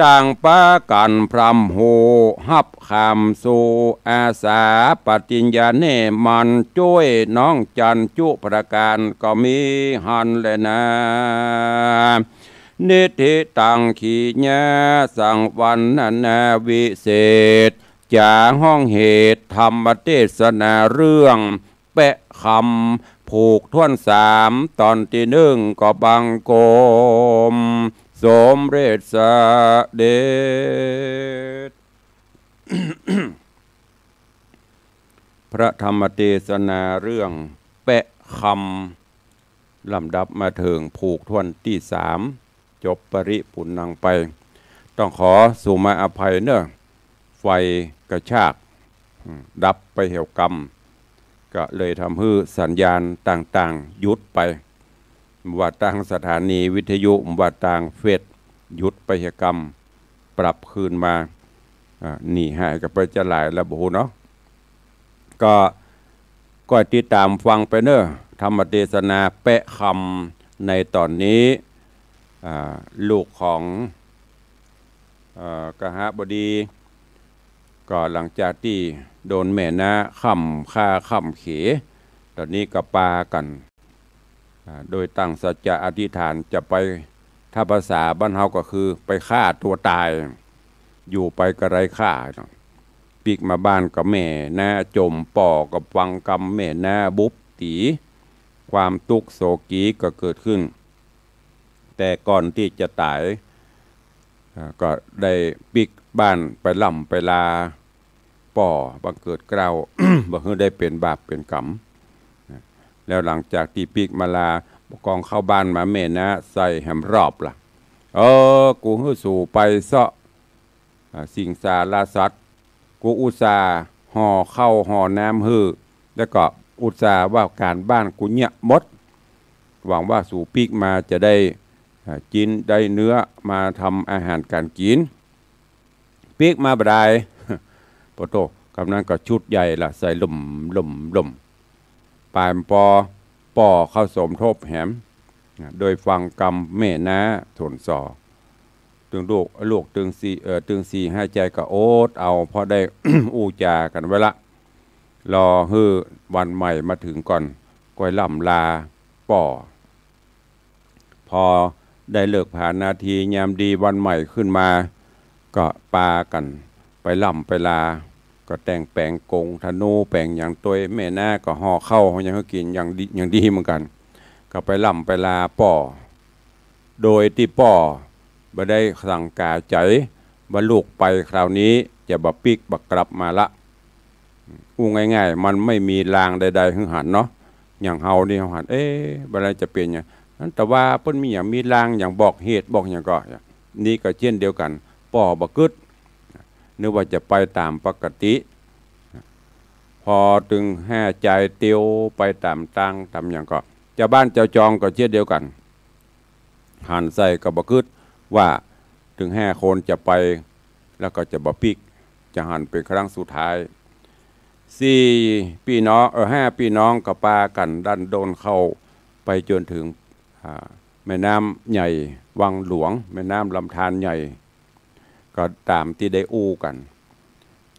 Speaker 1: ต่างป้ากันพรำโหฮับคำสู่อาสาปฏิญญาเนมันช่วยน้องจันจุประการก็มีหันเลยนะนิธิตังขีญาสังวันนาวิเศษจาห้องเหตุธรรมเทศนาเรื่องแปะคำผูกท่วนสามตอนที่หนึ่งก็บังโกมสมเด็จสเด็จ พระธรรมเทศนาเรื่องแปะคำลำดับมาถึงผูกท่วนที่สามจบปริปุณนังไปต้องขอสุมาอภัยเนอะไฟกระชากดับไปเหวกรรมก็เลยทำให้สัญญาณต่างๆหยุดไปว่าต่างสถานีวิทยุว่าต่างเฟซหยุดไปเหวกรรมปรับคืนมาหนีหายกับไปจะหลายระบุเนาะก็ติดตามฟังไปเนอะธรรมเทศนาแปะคำในตอนนี้ลูกของกหบดีก็หลังจากที่โดนแม่นาค่ำฆ่าค่ำเขตอนนี้ก็ปากันโดยตั้งสัจจะอธิษฐานจะไปถ้าภาษาบ้านเฮาก็คือไปฆ่าตัวตายอยู่ไปกระไรฆ่าปีกมาบ้านกับแม่นาจมป่อกับฟังกรรมแม่นาบุบตีความทุกข์โศกีก็เกิดขึ้นแต่ก่อนที่จะตายก็ได้ปิกบ้านไปล่ำไปลาป่อบังเกิดเกล้า บังเกิดได้เป็นบาปเป็นกรรมแล้วหลังจากที่ปิกมาลากองเข้าบ้านมาแม่นะใส่แหมรอบล่ะกูหื้อสู่ไปเสาะสิงสารสัตว์กูอุตส่าห์ห่อเข้าห่อน้ำหื้อแล้วก็อุตส่าห์ว่าการบ้านกูเนี่ยมดหวังว่าสู่ปิกมาจะได้กินได้เนื้อมาทำอาหารการกินปีกมาบดายปโตกำนั้นก็ชุดใหญ่ละใส่ลุ่มปลายปอเข้าสมทบแหมโดยฟังกรรมแม่นะทนสอตึงลูกตึงสี่ให้ใจก็โอ๊ตเอาพอได้ อูจากันไว้ละรอฮื้อวันใหม่มาถึงก่อนก้อยล่ำลาป่อพอได้เลิกผ่านนาทียามดีวันใหม่ขึ้นมาก็ปากันไปล่ำไปลาก็แต่งแปลงกงธนูแปลงอย่างตัวแม่นาก็ห่อเข้าอย่างเขากินอย่างดีเหมือนกันก็ไปล่ำไปลาป่อโดยที่ป่อบ่ได้สั่งกาใจบรรลุไปคราวนี้จะบะปิกบักกลับมาละอู้ง่ายๆมันไม่มีรางใดๆหึงหันเนาะอย่างเฮานี่เฮาหันบ่ได้จะเป็นอย่างแต่ว่าเพิ่นมีอย่างมีรางอย่างบอกเหตุบอกอย่างก็นี่ก็เช่นเดียวกันป่อบกึดนึกว่าจะไปตามปกติพอถึง5ใจเตียวไปตามตั้งตามอย่างก็เจ้าบ้านเจ้าจองก็เช่นเดียวกันหันใส่กับบกึดว่าถึง5คนจะไปแล้วก็จะบะปิกจะหันเป็นครั้งสุดท้าย4พี่น้อง5พี่น้องก็ปากันดันโดนเข้าไปจนถึงแม่น้ำใหญ่วังหลวงแม่น้ำลำธารใหญ่ก็ตามที่ได้อู้กัน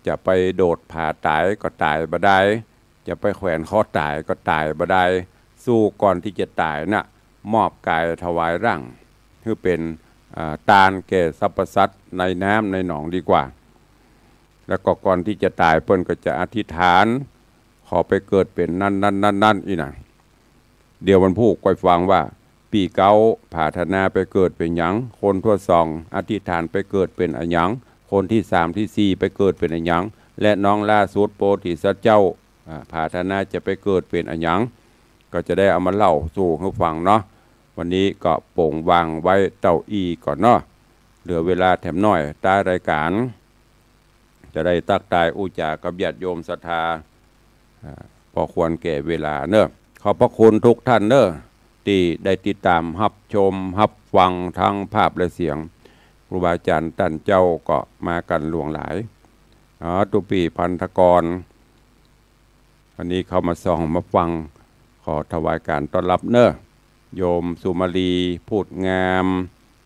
Speaker 1: จะไปโดดผาตายก็ตายบ่ได้จะไปแขวนคอตายก็ตายบ่ได้สู้ก่อนที่จะตายน่ะมอบกายถวายร่างเพื่อเป็นตาลแก่สรรพสัตว์ในน้ำในหนองดีกว่าแล้วก็ก่อนที่จะตายเพิ่นก็จะอธิษฐานขอไปเกิดเป็นนั่นอีน่ะเดี๋ยววันพูกก้อยฟังว่าปีเก้าผาธนาไปเกิดเป็นหยังคนทั่วสองอธิษฐานไปเกิดเป็นอะหยังคนที่สามที่สี่ไปเกิดเป็นอะหยังและน้องล่าสุดโพธิสัตว์เจ้าผาธนาจะไปเกิดเป็นอะหยังก็จะได้เอามาเล่าสู่ให้ฟังเนาะวันนี้ก็โป่งวางไว้เต้าอี้ก่อนเนาะเหลือเวลาแถมน้อยใต้รายการจะได้ตักตายอุจากับญาติโยมศรัทธาพอควรแก่เวลาเนอะขอบพระคุณทุกท่านเนอะที่ได้ติดตามรับชมรับฟังทั้งภาพและเสียงครูบาอาจารย์ท่านเจ้าก็มากันหลวงหลายตุปีพันธกรอันนี้เขามาส่องมาฟังขอถวายการต้อนรับเนอะโยมสุมาลีพูดงาม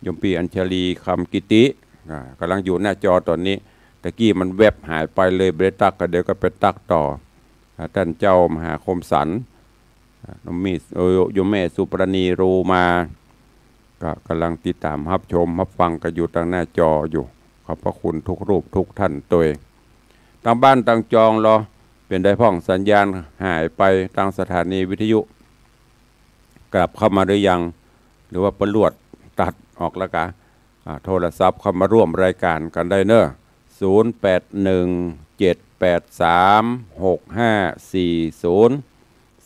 Speaker 1: โยมปีอัญชลีคำกิติกำลังอยู่หน้าจอตอนนี้ตะกี้มันแวบหายไปเลยเบรตักก็เดี๋ยวก็ไปตักต่อท่านเจ้ามหาคมสันโยมแม่สุปรณีรูมาก็กำลังติดตามรับชมรับฟังกันอยู่ทางหน้าจออยู่ขอบพระคุณทุกรูปทุกท่านตัวเองทางบ้านทางจองรอเป็นได้พ่องสัญญาณหายไปทางสถานีวิทยุกลับเข้ามาหรือยังหรือว่าประลวดตัดออกแล้วกะโทรศัพท์เข้ามาร่วมรายการกันได้เนอะ0817836540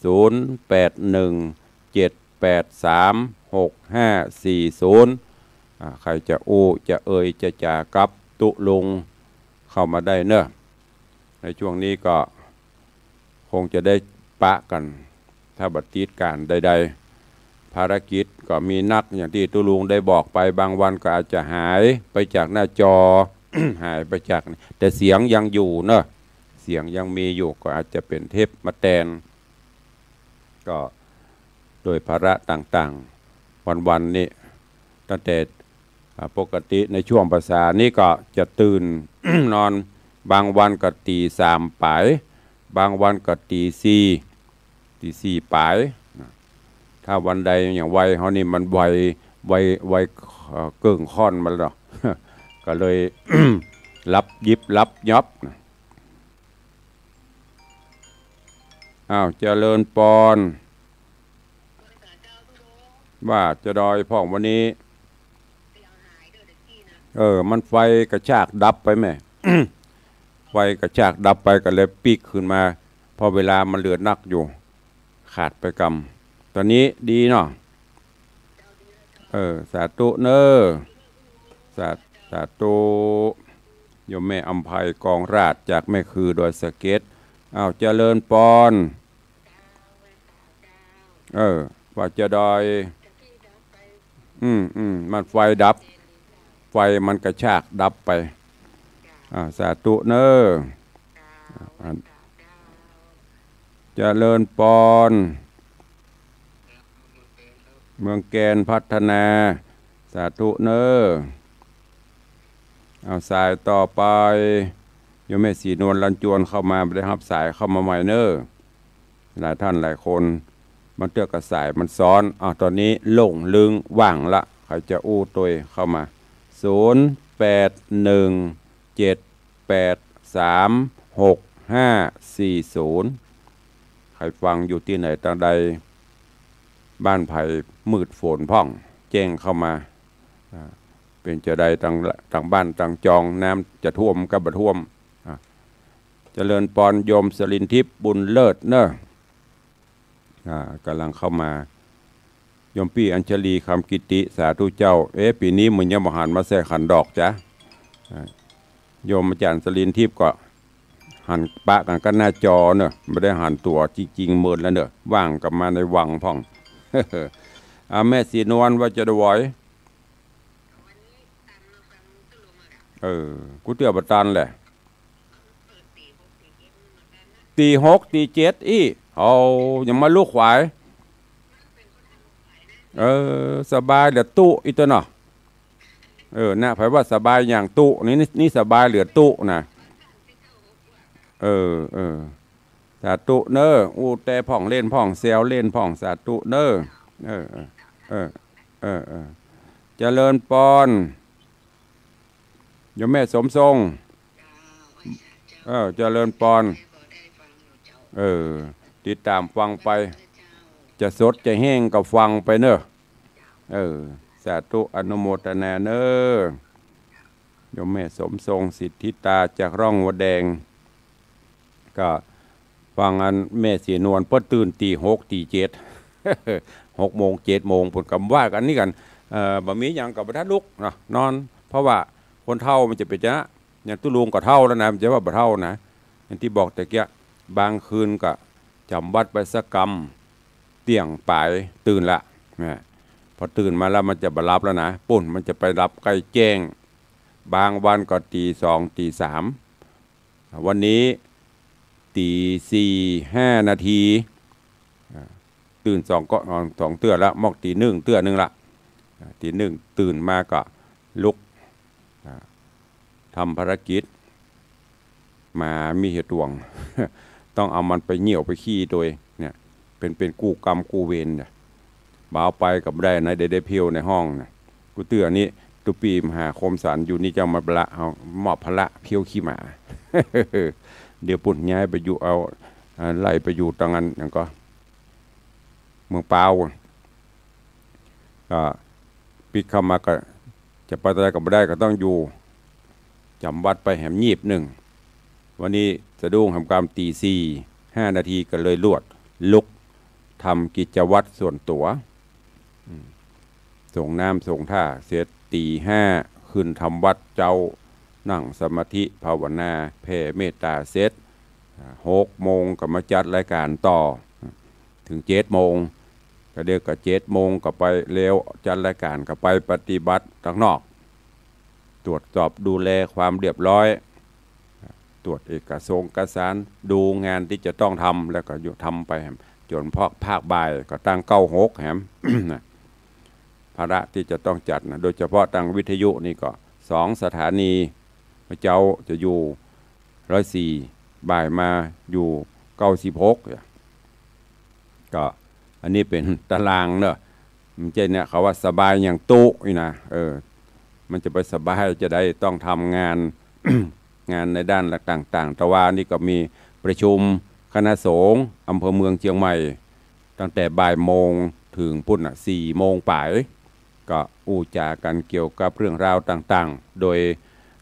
Speaker 1: 0817836540ใครจะอู้จะเอ่ยจะจ่ากับตุลุงเข้ามาได้เนอะในช่วงนี้ก็คงจะได้ปะกันถ้าบัดติดการใดๆภารกิจก็มีนักอย่างที่ตุลุงได้บอกไปบางวันก็อาจจะหายไปจากหน้าจอ หายไปจากแต่เสียงยังอยู่เนอะเสียงยังมีอยู่ก็อาจจะเป็นเทปมาแทนก็โดยภาระต่างๆวันๆนี้ตั้งแต่ปกติในช่วงภาษานี้ก็จะตื่น นอนบางวันก็ตีสามปลายบางวันก็ตีสี่ปลายถ้าวันใดอย่างวัยเขานี่มันวัยเกิ่งค่อนมันหรอก ก็เลย รับยิบรับยอบอ้าวเจริญปอนว่าจะดอยพ่องวันนี้มันไฟกระชากดับไปไหม ไฟกระชากดับไปก็เลยปีกขึ้นมาพอเวลามันเหลือนักอยู่ขาดไปกำตอนนี้ดีเนาะสาธุเนอสาธุโยมแม่อำไพกองราชจากแม่คือดอยสะเก็ดอ้าวเจริญปอนว่าจะดอยมันไฟดับไฟมันกระชากดับไปสาธุเนอเจริญปอนเมืองแกนพัฒนาสาธุเนอเอาสายต่อไปโยมแม่สีนวลลันจวนเข้ามาได้รับสายเข้ามาใหม่เนอหลายท่านหลายคนมันเตือกกระสายมันซ้อนตอนนี้หลงลึงว่างละใครจะอู้ตัวเข้ามา0817836540ใครฟังอยู่ที่ไหนต่างใดบ้านไผ่มืดฝนพ่องแจ้งเข้ามาเป็นจะใดต่างบ้านต่างจองน้ำจะท่วมกับบ่ท่วมเจริญปอนโยมสลินทิพย์บุญเลิศเนอะกำลังเข้ามาโยมพี่อัญชลีคำกิติสาธุเจ้าปีนี้มึงยังมาหันมาแส่ขันดอกจ้ะโยมอาจารย์สลินทิพย์ก็หันปะกันก็หน้าจอเนอะไม่ได้หันตัวจริงๆเมินแล้วเนอะว่างกลับมาในวังพ่อง แม่สีนวลว่าจะได้ไหวกูเตือประตันแหละตี6ตี7เอาอย่ามาลูกขวายสบายเหลือตู้อีตัวเนาะน่ะไผว่าสบายอย่างตู้นี่สบายเหลือตู้นะ สาธุเนออูแต่พ่องเล่นพ่องเซลเล่นพ่องสาธุเนอเออเออเออเออเจริญปอนโยมแม่สมทรงเจริญปอนติดตามฟังไปจะสดจะแห้งก็ฟังไปเนอะสาธุอนุโมทนาเนอโยมแม่สมทรงสิทธิตาจากร่องวัวแดงก็ฟังอันแม่สีนวลเพิ่นตื่นตี6ตี7 6 โมง 7 โมงผลกำว่ากันนี่กันบ่มีอย่างกับบ่ทันลุกเนาะนอนเพราะว่าคนเฒ่ามันจะเป็นจะอย่างตุลุงก็เฒ่าแล้วนะมันจะว่าบ่เฒ่านะอย่างที่บอกแต่เกี้ยบางคืนก็จำวัดไปสักกรรมเตียงปลายตื่นละพอตื่นมาแล้วมันจะบ่รับแล้วนะปุ่นมันจะไปรับใกล้แจ้งบางวันก็ตี2ตี3วันนี้ตี4:05 นาทีตื่น2ก็2เตื้อแล้วมอกตี1เตื้อนึงละตี1ตื่นมาก็ลุกทำภารกิจมามีเหตุด่วง ต้องเอามันไปเหี่ยวไปขี้โดยเนี่ยเป็นกู้กรรมกู้เวรเนี่ยบ่าวไปกับได้ในได้เพียวในห้องนะกูเตื้อนี้ตุปีมหาคมสันอยู่นี่จะมาละเอาหมอบพระเพียวขี้หมา เดี๋ยวปุ่นย้ายไปอยู่เอาไล่ไปอยู่ตรงนั้นอย่างก็เมืองเปาก็ปิดเข้ามาก็จะไปอะไรก็ไม่ได้ก็ต้องอยู่จำวัดไปแหมยีบ1วันนี้สะดุ้งทำการตี4:05 นาทีก็เลยลวดลุกทำกิจวัตรส่วนตัวส่งน้ำส่งท่าเสร็จตี5ขึ้นทำวัดเจ้านั่งสมาธิภาวนาแผ่เมตตาเสร็จ6 โมงก็มาจัดรายการต่อถึง7 โมงก็เดี๋ยวก็7 โมงก็ไปเร็วจัดรายการก็ไปปฏิบัติข้างนอกตรวจสอบดูแลความเรียบร้อยตรวจเอกสารดูงานที่จะต้องทำแล้วก็อยู่ทำไปจนภาคบ่ายก็ตั้ง96แหม ภาระที่จะต้องจัดนะโดยเฉพาะทางวิทยุนี่ก็2 สถานีพระเจ้าจะอยู่104บ่ายมาอยู่96ก็อันนี้เป็นตารางเนอะมันจะเนี่ยเขาว่าสบายอย่างตู้นี่นะมันจะไปสบายจะได้ต้องทำงาน งานในด้านต่างๆแต่ว่านี่ก็มีประชุมคณะสงฆ์อำเภอเมืองเชียงใหม่ตั้งแต่บ่ายโมงถึงพุ่น4 โมงป่ายก็อู้จากันเกี่ยวกับเรื่องราวต่างๆโดย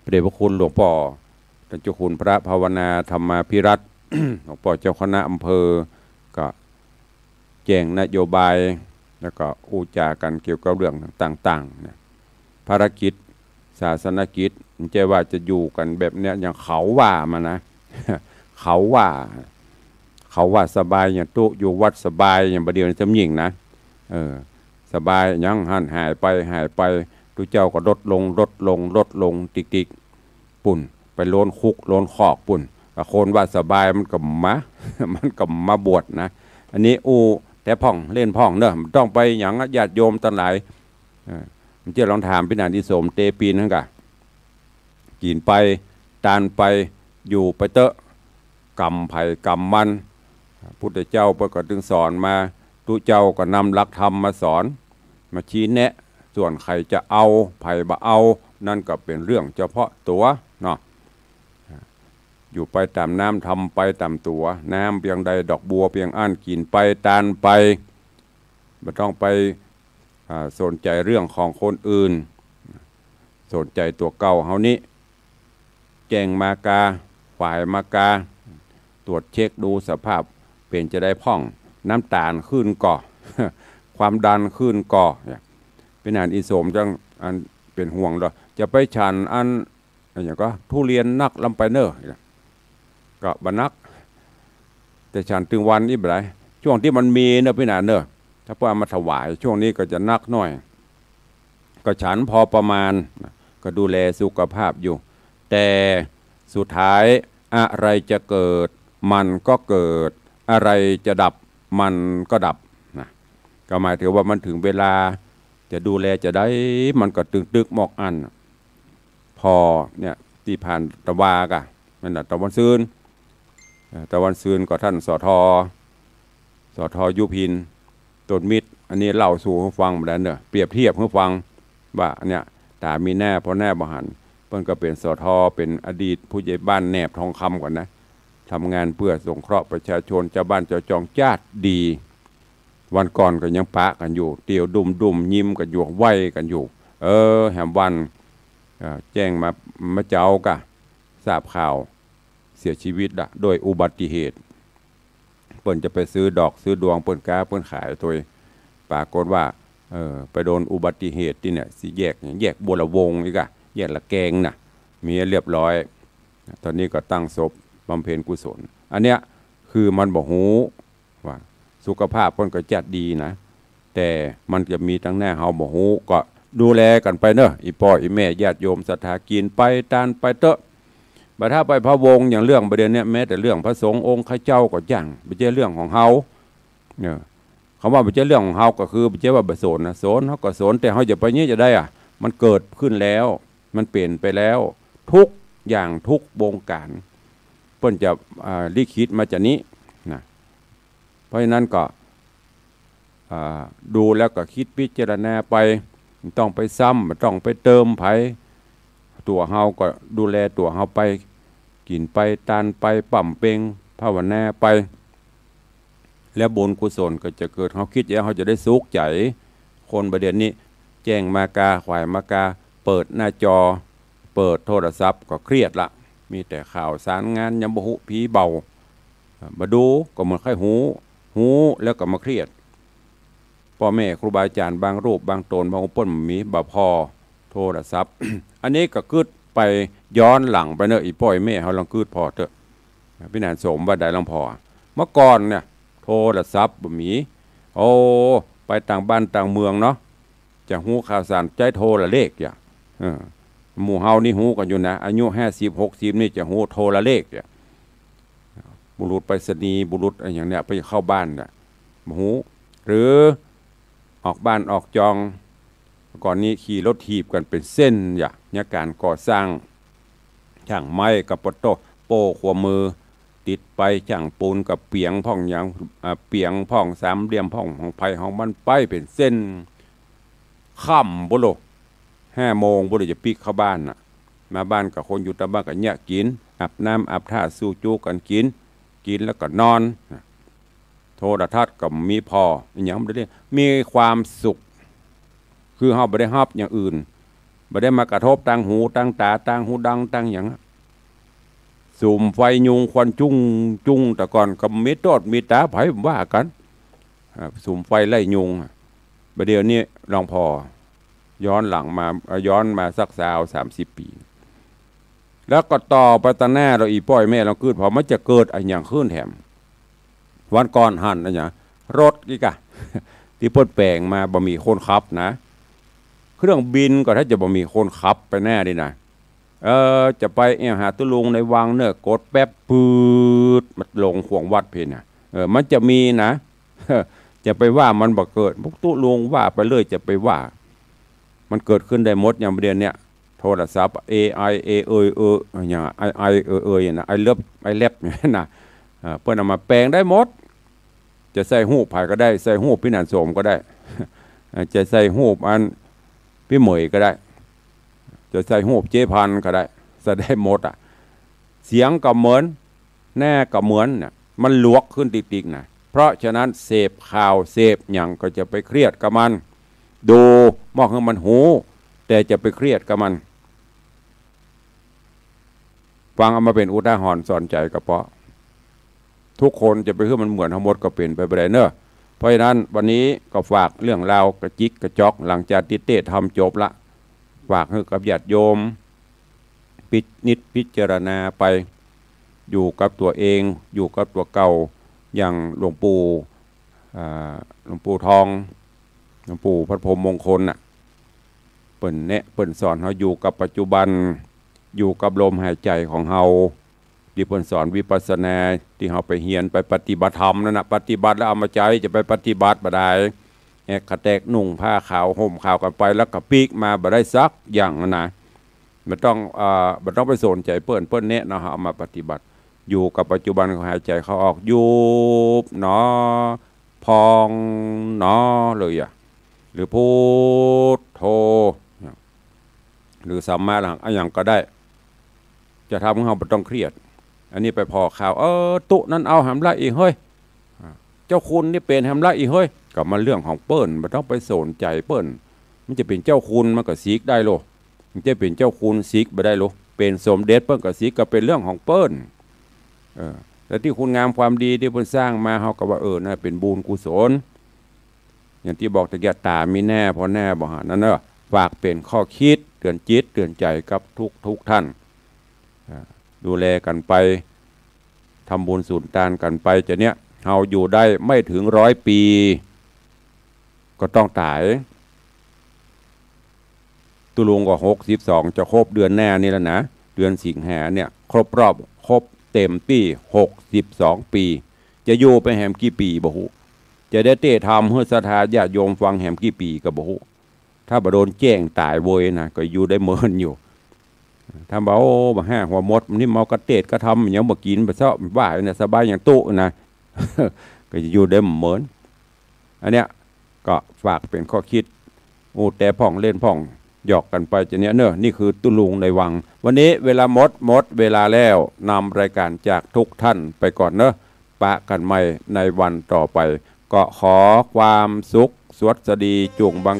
Speaker 1: พระเดชพระคุณหลวงพ่อท่านเจ้าคุณพระภาวนาธรรมาภิรัตน์ หลวงพ่อเจ้าคณะอำเภอก็แจ้งนโยบายแล้วก็อู้จากันเกี่ยวกับเรื่องต่างๆภารกิจศาสนกิจไม่ใช่ว่าจะอยู่กันแบบเนี้ยอย่างเขาว่ามานะ เขาว่าสบายอย่างตู้อยู่วัดสบายอย่างประเดี๋ยวจำยิ่งนะสบายยังหายไปทุเจ้าก็ลดลงติกปุ่นไปโลนคุกโลนขอกปุ่นคนว่าสบายมันก็มา มันก็มาบวชนะอันนี้แต่พ่องเล่นพ่องเนอะต้องไปอย่างญาติโยมตั้งหลายมันจะลองถามพี่นานที่สมเตปีนนั่นกะกินไปตานไปอยู่ไปเตอะกรรมไผ่กรรมมันพุทธเจ้าเปิดก็ถึงสอนมาตุเจ้าก็นำหลักธรรมมาสอนมาชี้แนะส่วนใครจะเอาไผ่บ่เอานั่นก็เป็นเรื่องเฉพาะตัวเนาะอยู่ไปตามน้ำทำไปตามตัวน้ำเพียงใดดอกบัวเพียงอันกินไปตานไปไม่ต้องไปสนใจเรื่องของคนอื่นสนใจตัวเก่าเฮานี้แจ้งมากาฝ่ายมากาตรวจเช็คดูสภาพเป็นจะได้พ่องน้ำตาลขึ้นก่อ ความดันขึ้นก่อเป็นอันอิโสมจังอันเป็นห่วงเราจะไปฉันอันอย่างก็ทุเรียนนักลำไปเนอร์ก็บรรนักแต่ฉันถึงวันนี้แบบไรช่วงที่มันมีเนอะพี่นาเนอะถ้าพอมาถวายช่วงนี้ก็จะนักหน่อยก็ฉันพอประมาณก็ดูแลสุขภาพอยู่แต่สุดท้ายอะไรจะเกิดมันก็เกิดอะไรจะดับมันก็ดับนะก็หมายถึงว่ามันถึงเวลาจะดูแลจะได้มันก็ตึกหมอกอันพอเนี่ยที่ผ่านตะวากะมันตะวันซืน ตะวันซืนก็ท่านสทยุพินต้นมิตรอันนี้เล่าสู่ให้ฟังแบบนั้นเนอะเปรียบเทียบให้ฟังว่าเนี่ยตามีแน่เพราะแน่บหันเพิ่นก็เป็นสทเป็นอดีตผู้ใหญ่บ้านแนบทองคำก่อนนะทำงานเพื่อสงเคราะห์ประชาชนเจ้าบ้านเจ้าจองญาติดีวันก่อนก็ยังปะกันอยู่เตียวดุมยิ้มกันอยู่ไหวกันอยู่แหมวันแจ้งมาเจ้ากะทราบข่าวเสียชีวิตโดยอุบัติเหตุเปิ้นจะไปซื้อดอกซื้อดวงเปิ้นก้าเปิ้นขายตัวปรากฏว่าไปโดนอุบัติเหตุที่เนี่ยสิแยกบัวละวงอีกอะแยกละแกงน่ะมีเรียบร้อยตอนนี้ก็ตั้งศพบำเพ็ญกุศลอันเนี้ยคือมันบอกหูว่าสุขภาพเปิ้นก็จัดดีนะแต่มันจะมีตั้งแน่เฮาบอกหูก็ดูแลกันไปเนอะอีพ่ออีแม่ญาติโยมศรัทธากินไปตานไปเตอะบัดถ้าไปพระวงอย่างเรื่องประเด็นเนี้ยแม้แต่เรื่องพระสงฆ์องค์ข้าเจ้าก็ย่างไม่ใช่เรื่องของเฮาเนี่ยคำว่าไม่ใช่เรื่องของเฮาก็คือไม่ใช่ว่าบโสนนะโสนเขาก็โสนแต่เขาจะไปนี้จะได้มันเกิดขึ้นแล้วมันเปลี่ยนไปแล้วทุกอย่างทุกวงการเพิ่นจะลิขิตมาจากนี้นะเพราะฉะนั้นก็ดูแล้วก็คิดพิจารณาไปต้องไปซ้ำต้องไปเติมไผตัวเฮาก็ดูแลตัวเฮาไปกินไปตานไปปั่มเป่งภาวนาไปแล้วบุญกุศลก็จะเกิดเขาคิดอย่างเขาจะได้สุขใจคนประเด็นนี้แจ้งมากาขวายมากาเปิดหน้าจอเปิดโทรศัพท์ก็เครียดละมีแต่ข่าวสารงานยำบหุผีเบามาดูก็เหมือนไข้หูแล้วก็มาเครียดพ่อแม่ครูบาอาจารย์บางรูปบางตนบางป้นมีบ่พอโทรศัพท์ อันนี้ก็กึดไปย้อนหลังไปเนอะอีพ่อยแม่เขาลองกึดพอเถอะพี่นานสมว่าได้ลองพอเมื่อก่อนเนี่ยโทรศัพท์บ่มีไปต่างบ้านต่างเมืองเนาะจะหูข่าวสารใจโทรละเลขอย่างหมู่เฮานี่หูกันอยู่นะอายุ50-60นี่จะหูโทรละเลขอย่างบุรุษไปรษณีย์บุรุษอะไรอย่างเนี้ยไปเข้าบ้านเนี่ยหูหรือออกบ้านออกจองก่อนนี้ขี่รถถีบกันเป็นเส้นอย่างการก่อสร้างช่างไม้กับโป้ขวามือติดไปช่างปูนกับเปียงพ่องอย่างเปียงพ่องสามเหลี่ยมพ่องของไผ่ของมันไปเป็นเส้นค่ำบุโร5 โมงบุโรจะปิกเข้าบ้านน่ะมาบ้านกับคนอยู่ตะบ้านกับเนี่ยกินอาบน้ำอาบท่าสู้จูกันกินแล้วก็นอนโทรทัศน์กับมีพออย่างไม่ได้มีความสุขคือเขาไม่ได้ฮับอย่างอื่นไม่ได้มากระทบตั้งหูตั้งตาตั้งหูดังตั้งอย่างสุ่มไฟยุงควันจุ้งแต่ก่อนก็มีโทษมีตาไผ่ว่ากันสุ่มไฟไล่ยุงประเดี๋ยวนี้ลองพอย้อนมาสัก30 ปีแล้วก็ต่อไปตาหน้าเราอีป้อยแม่เราคืดพอมันจะเกิดอะไรอย่างขึ้นแถมวันก่อนหันอะไรอย่างรถกี่กะ ที่พ่นแปลงมาบ่มีคนขับนะเครื่องบินก็ถ้าจะบ่มีคนขับไปแน่ดินะจะไปหาตุลุงในวังเนอะกดแป๊บปืดมันลงขวงวัดเพนนะมันจะมีนะ จะไปว่ามันบ่เกิดพวกตุลุงว่าไปเลยจะไปว่ามันเกิดขึ้นได้หมดอย่างประเด็นเนี้ยโทรศัพท์ AI อย่างนะไอเล็บเนี่ยนะเพื่อนเอามาแปลงได้หมดจะใส่หูผายก็ได้ใส่หูพี่นันโสมก็ได้ จะใส่หูอันพี่เหมยก็ได้จะใส่หูเจพันก็ได้ใส่ได้หมดเสียงก็เหมือนแน่ก็เหมือนเนี่ยมันลวกขึ้นติ๊กๆนะเพราะฉะนั้นเสพข่าวเสพอย่างก็จะไปเครียดกับมันดูมองให้มันหูแต่จะไปเครียดกับมันฟังเอามาเป็นอุทาหรณ์สอนใจกระเพาะทุกคนจะไปเพื่อมันเหมือนทั้งหมดก็เป็นไปได้เนอะเพราะฉะนั้นวันนี้ก็ฝากเรื่องราวกระจิกกระจอกหลังจากที่เต้ทำจบละฝากให้กับญาติโยมพิจารณาไปอยู่กับตัวเองอยู่กับตัวเก่าอย่างหลวงปู่ทองหลวงปู่พระพรหมมงคลเปิ่นสอนเขาอยู่กับปัจจุบันอยู่กับลมหายใจของเฮาที่เปิ่นสอนวิปัสสนาที่เฮาไปเฮียนไปปฏิบัติธรรมนั่นนะปฏิบัติแล้วเอามาใจจะไปปฏิบัติบ่ได้กระแตกนุ่งผ้าขาวห่มขาวกันไปแล้วก็ปีกมาบ่ได้ซักอย่างนั้นนะมันต้องไปสนใจเปิ้นเนะนะฮะเอามาปฏิบัติ อยู่กับปัจจุบันของหายใจเขาออกยุบหนอพองหนอเลยหรือพุทโธหรือสัมมาหลังอย่างก็ได้ จะทำให้เราไม่ต้องเครียดอันนี้ไปพอข่าวตุนั่นเอาหำละอีกเฮ้ยเจ้าคุณนี่เป็นหำละอีกเฮ้ยก็มาเรื่องของเปิ้นไม่ต้องไปสนใจเปิ้นมันจะเป็นเจ้าคุณมันก็ซีกได้โลมันจะเป็นเจ้าคุณซีกไปได้โลเป็นสมเด็จเปิ้นก็ซีกก็เป็นเรื่องของเปิ้นแต่ที่คุณงามความดีที่เพิ่นสร้างมาเขาก็ว่าน่าเป็นบุญกุศลอย่างที่บอกตะเกียตามีแน่พอแน่บอกนั่นฝากเป็นข้อคิดเตือนจิตเตือนใจกับทุกท่านดูแลกันไปทำบุญสูญตานกันไปจะเนี้ยเราอยู่ได้ไม่ถึง100 ปีก็ต้องตายตุลุงก็62จะครบเดือนแน่นี่แล้วนะเดือนสิงหาเนี่ยครบเต็มปี62 ปีจะอยู่ไปแหมกี่ปีบ่ฮู้จะได้เตะทำเพื่อศรัทธาญาติโยมฟังแหมกี่ปีก็บ่ฮู้ถ้าบ่โดนแจ้งตายโวยนะก็อยู่ได้เมินอยู่ถ้าบอกบ่ห้าหัวมดมันนี่เมากระเตดก็ทำอย่างบ่กินบ่เซาะบ่ายเนี่ยสบายอย่างตู้นะก็จะอยู่ได้เหมือนอันเนี้ยก็ฝากเป็นข้อคิดแต่พ่องเล่นพ่องหยอกกันไปจะเนี้ยนี่คือตุลุงในวังวันนี้เวลาหมดเวลาแล้วนำรายการจากทุกท่านไปก่อนปะกันใหม่ในวันต่อไปก็ขอความสุขสวัสดีจงบัง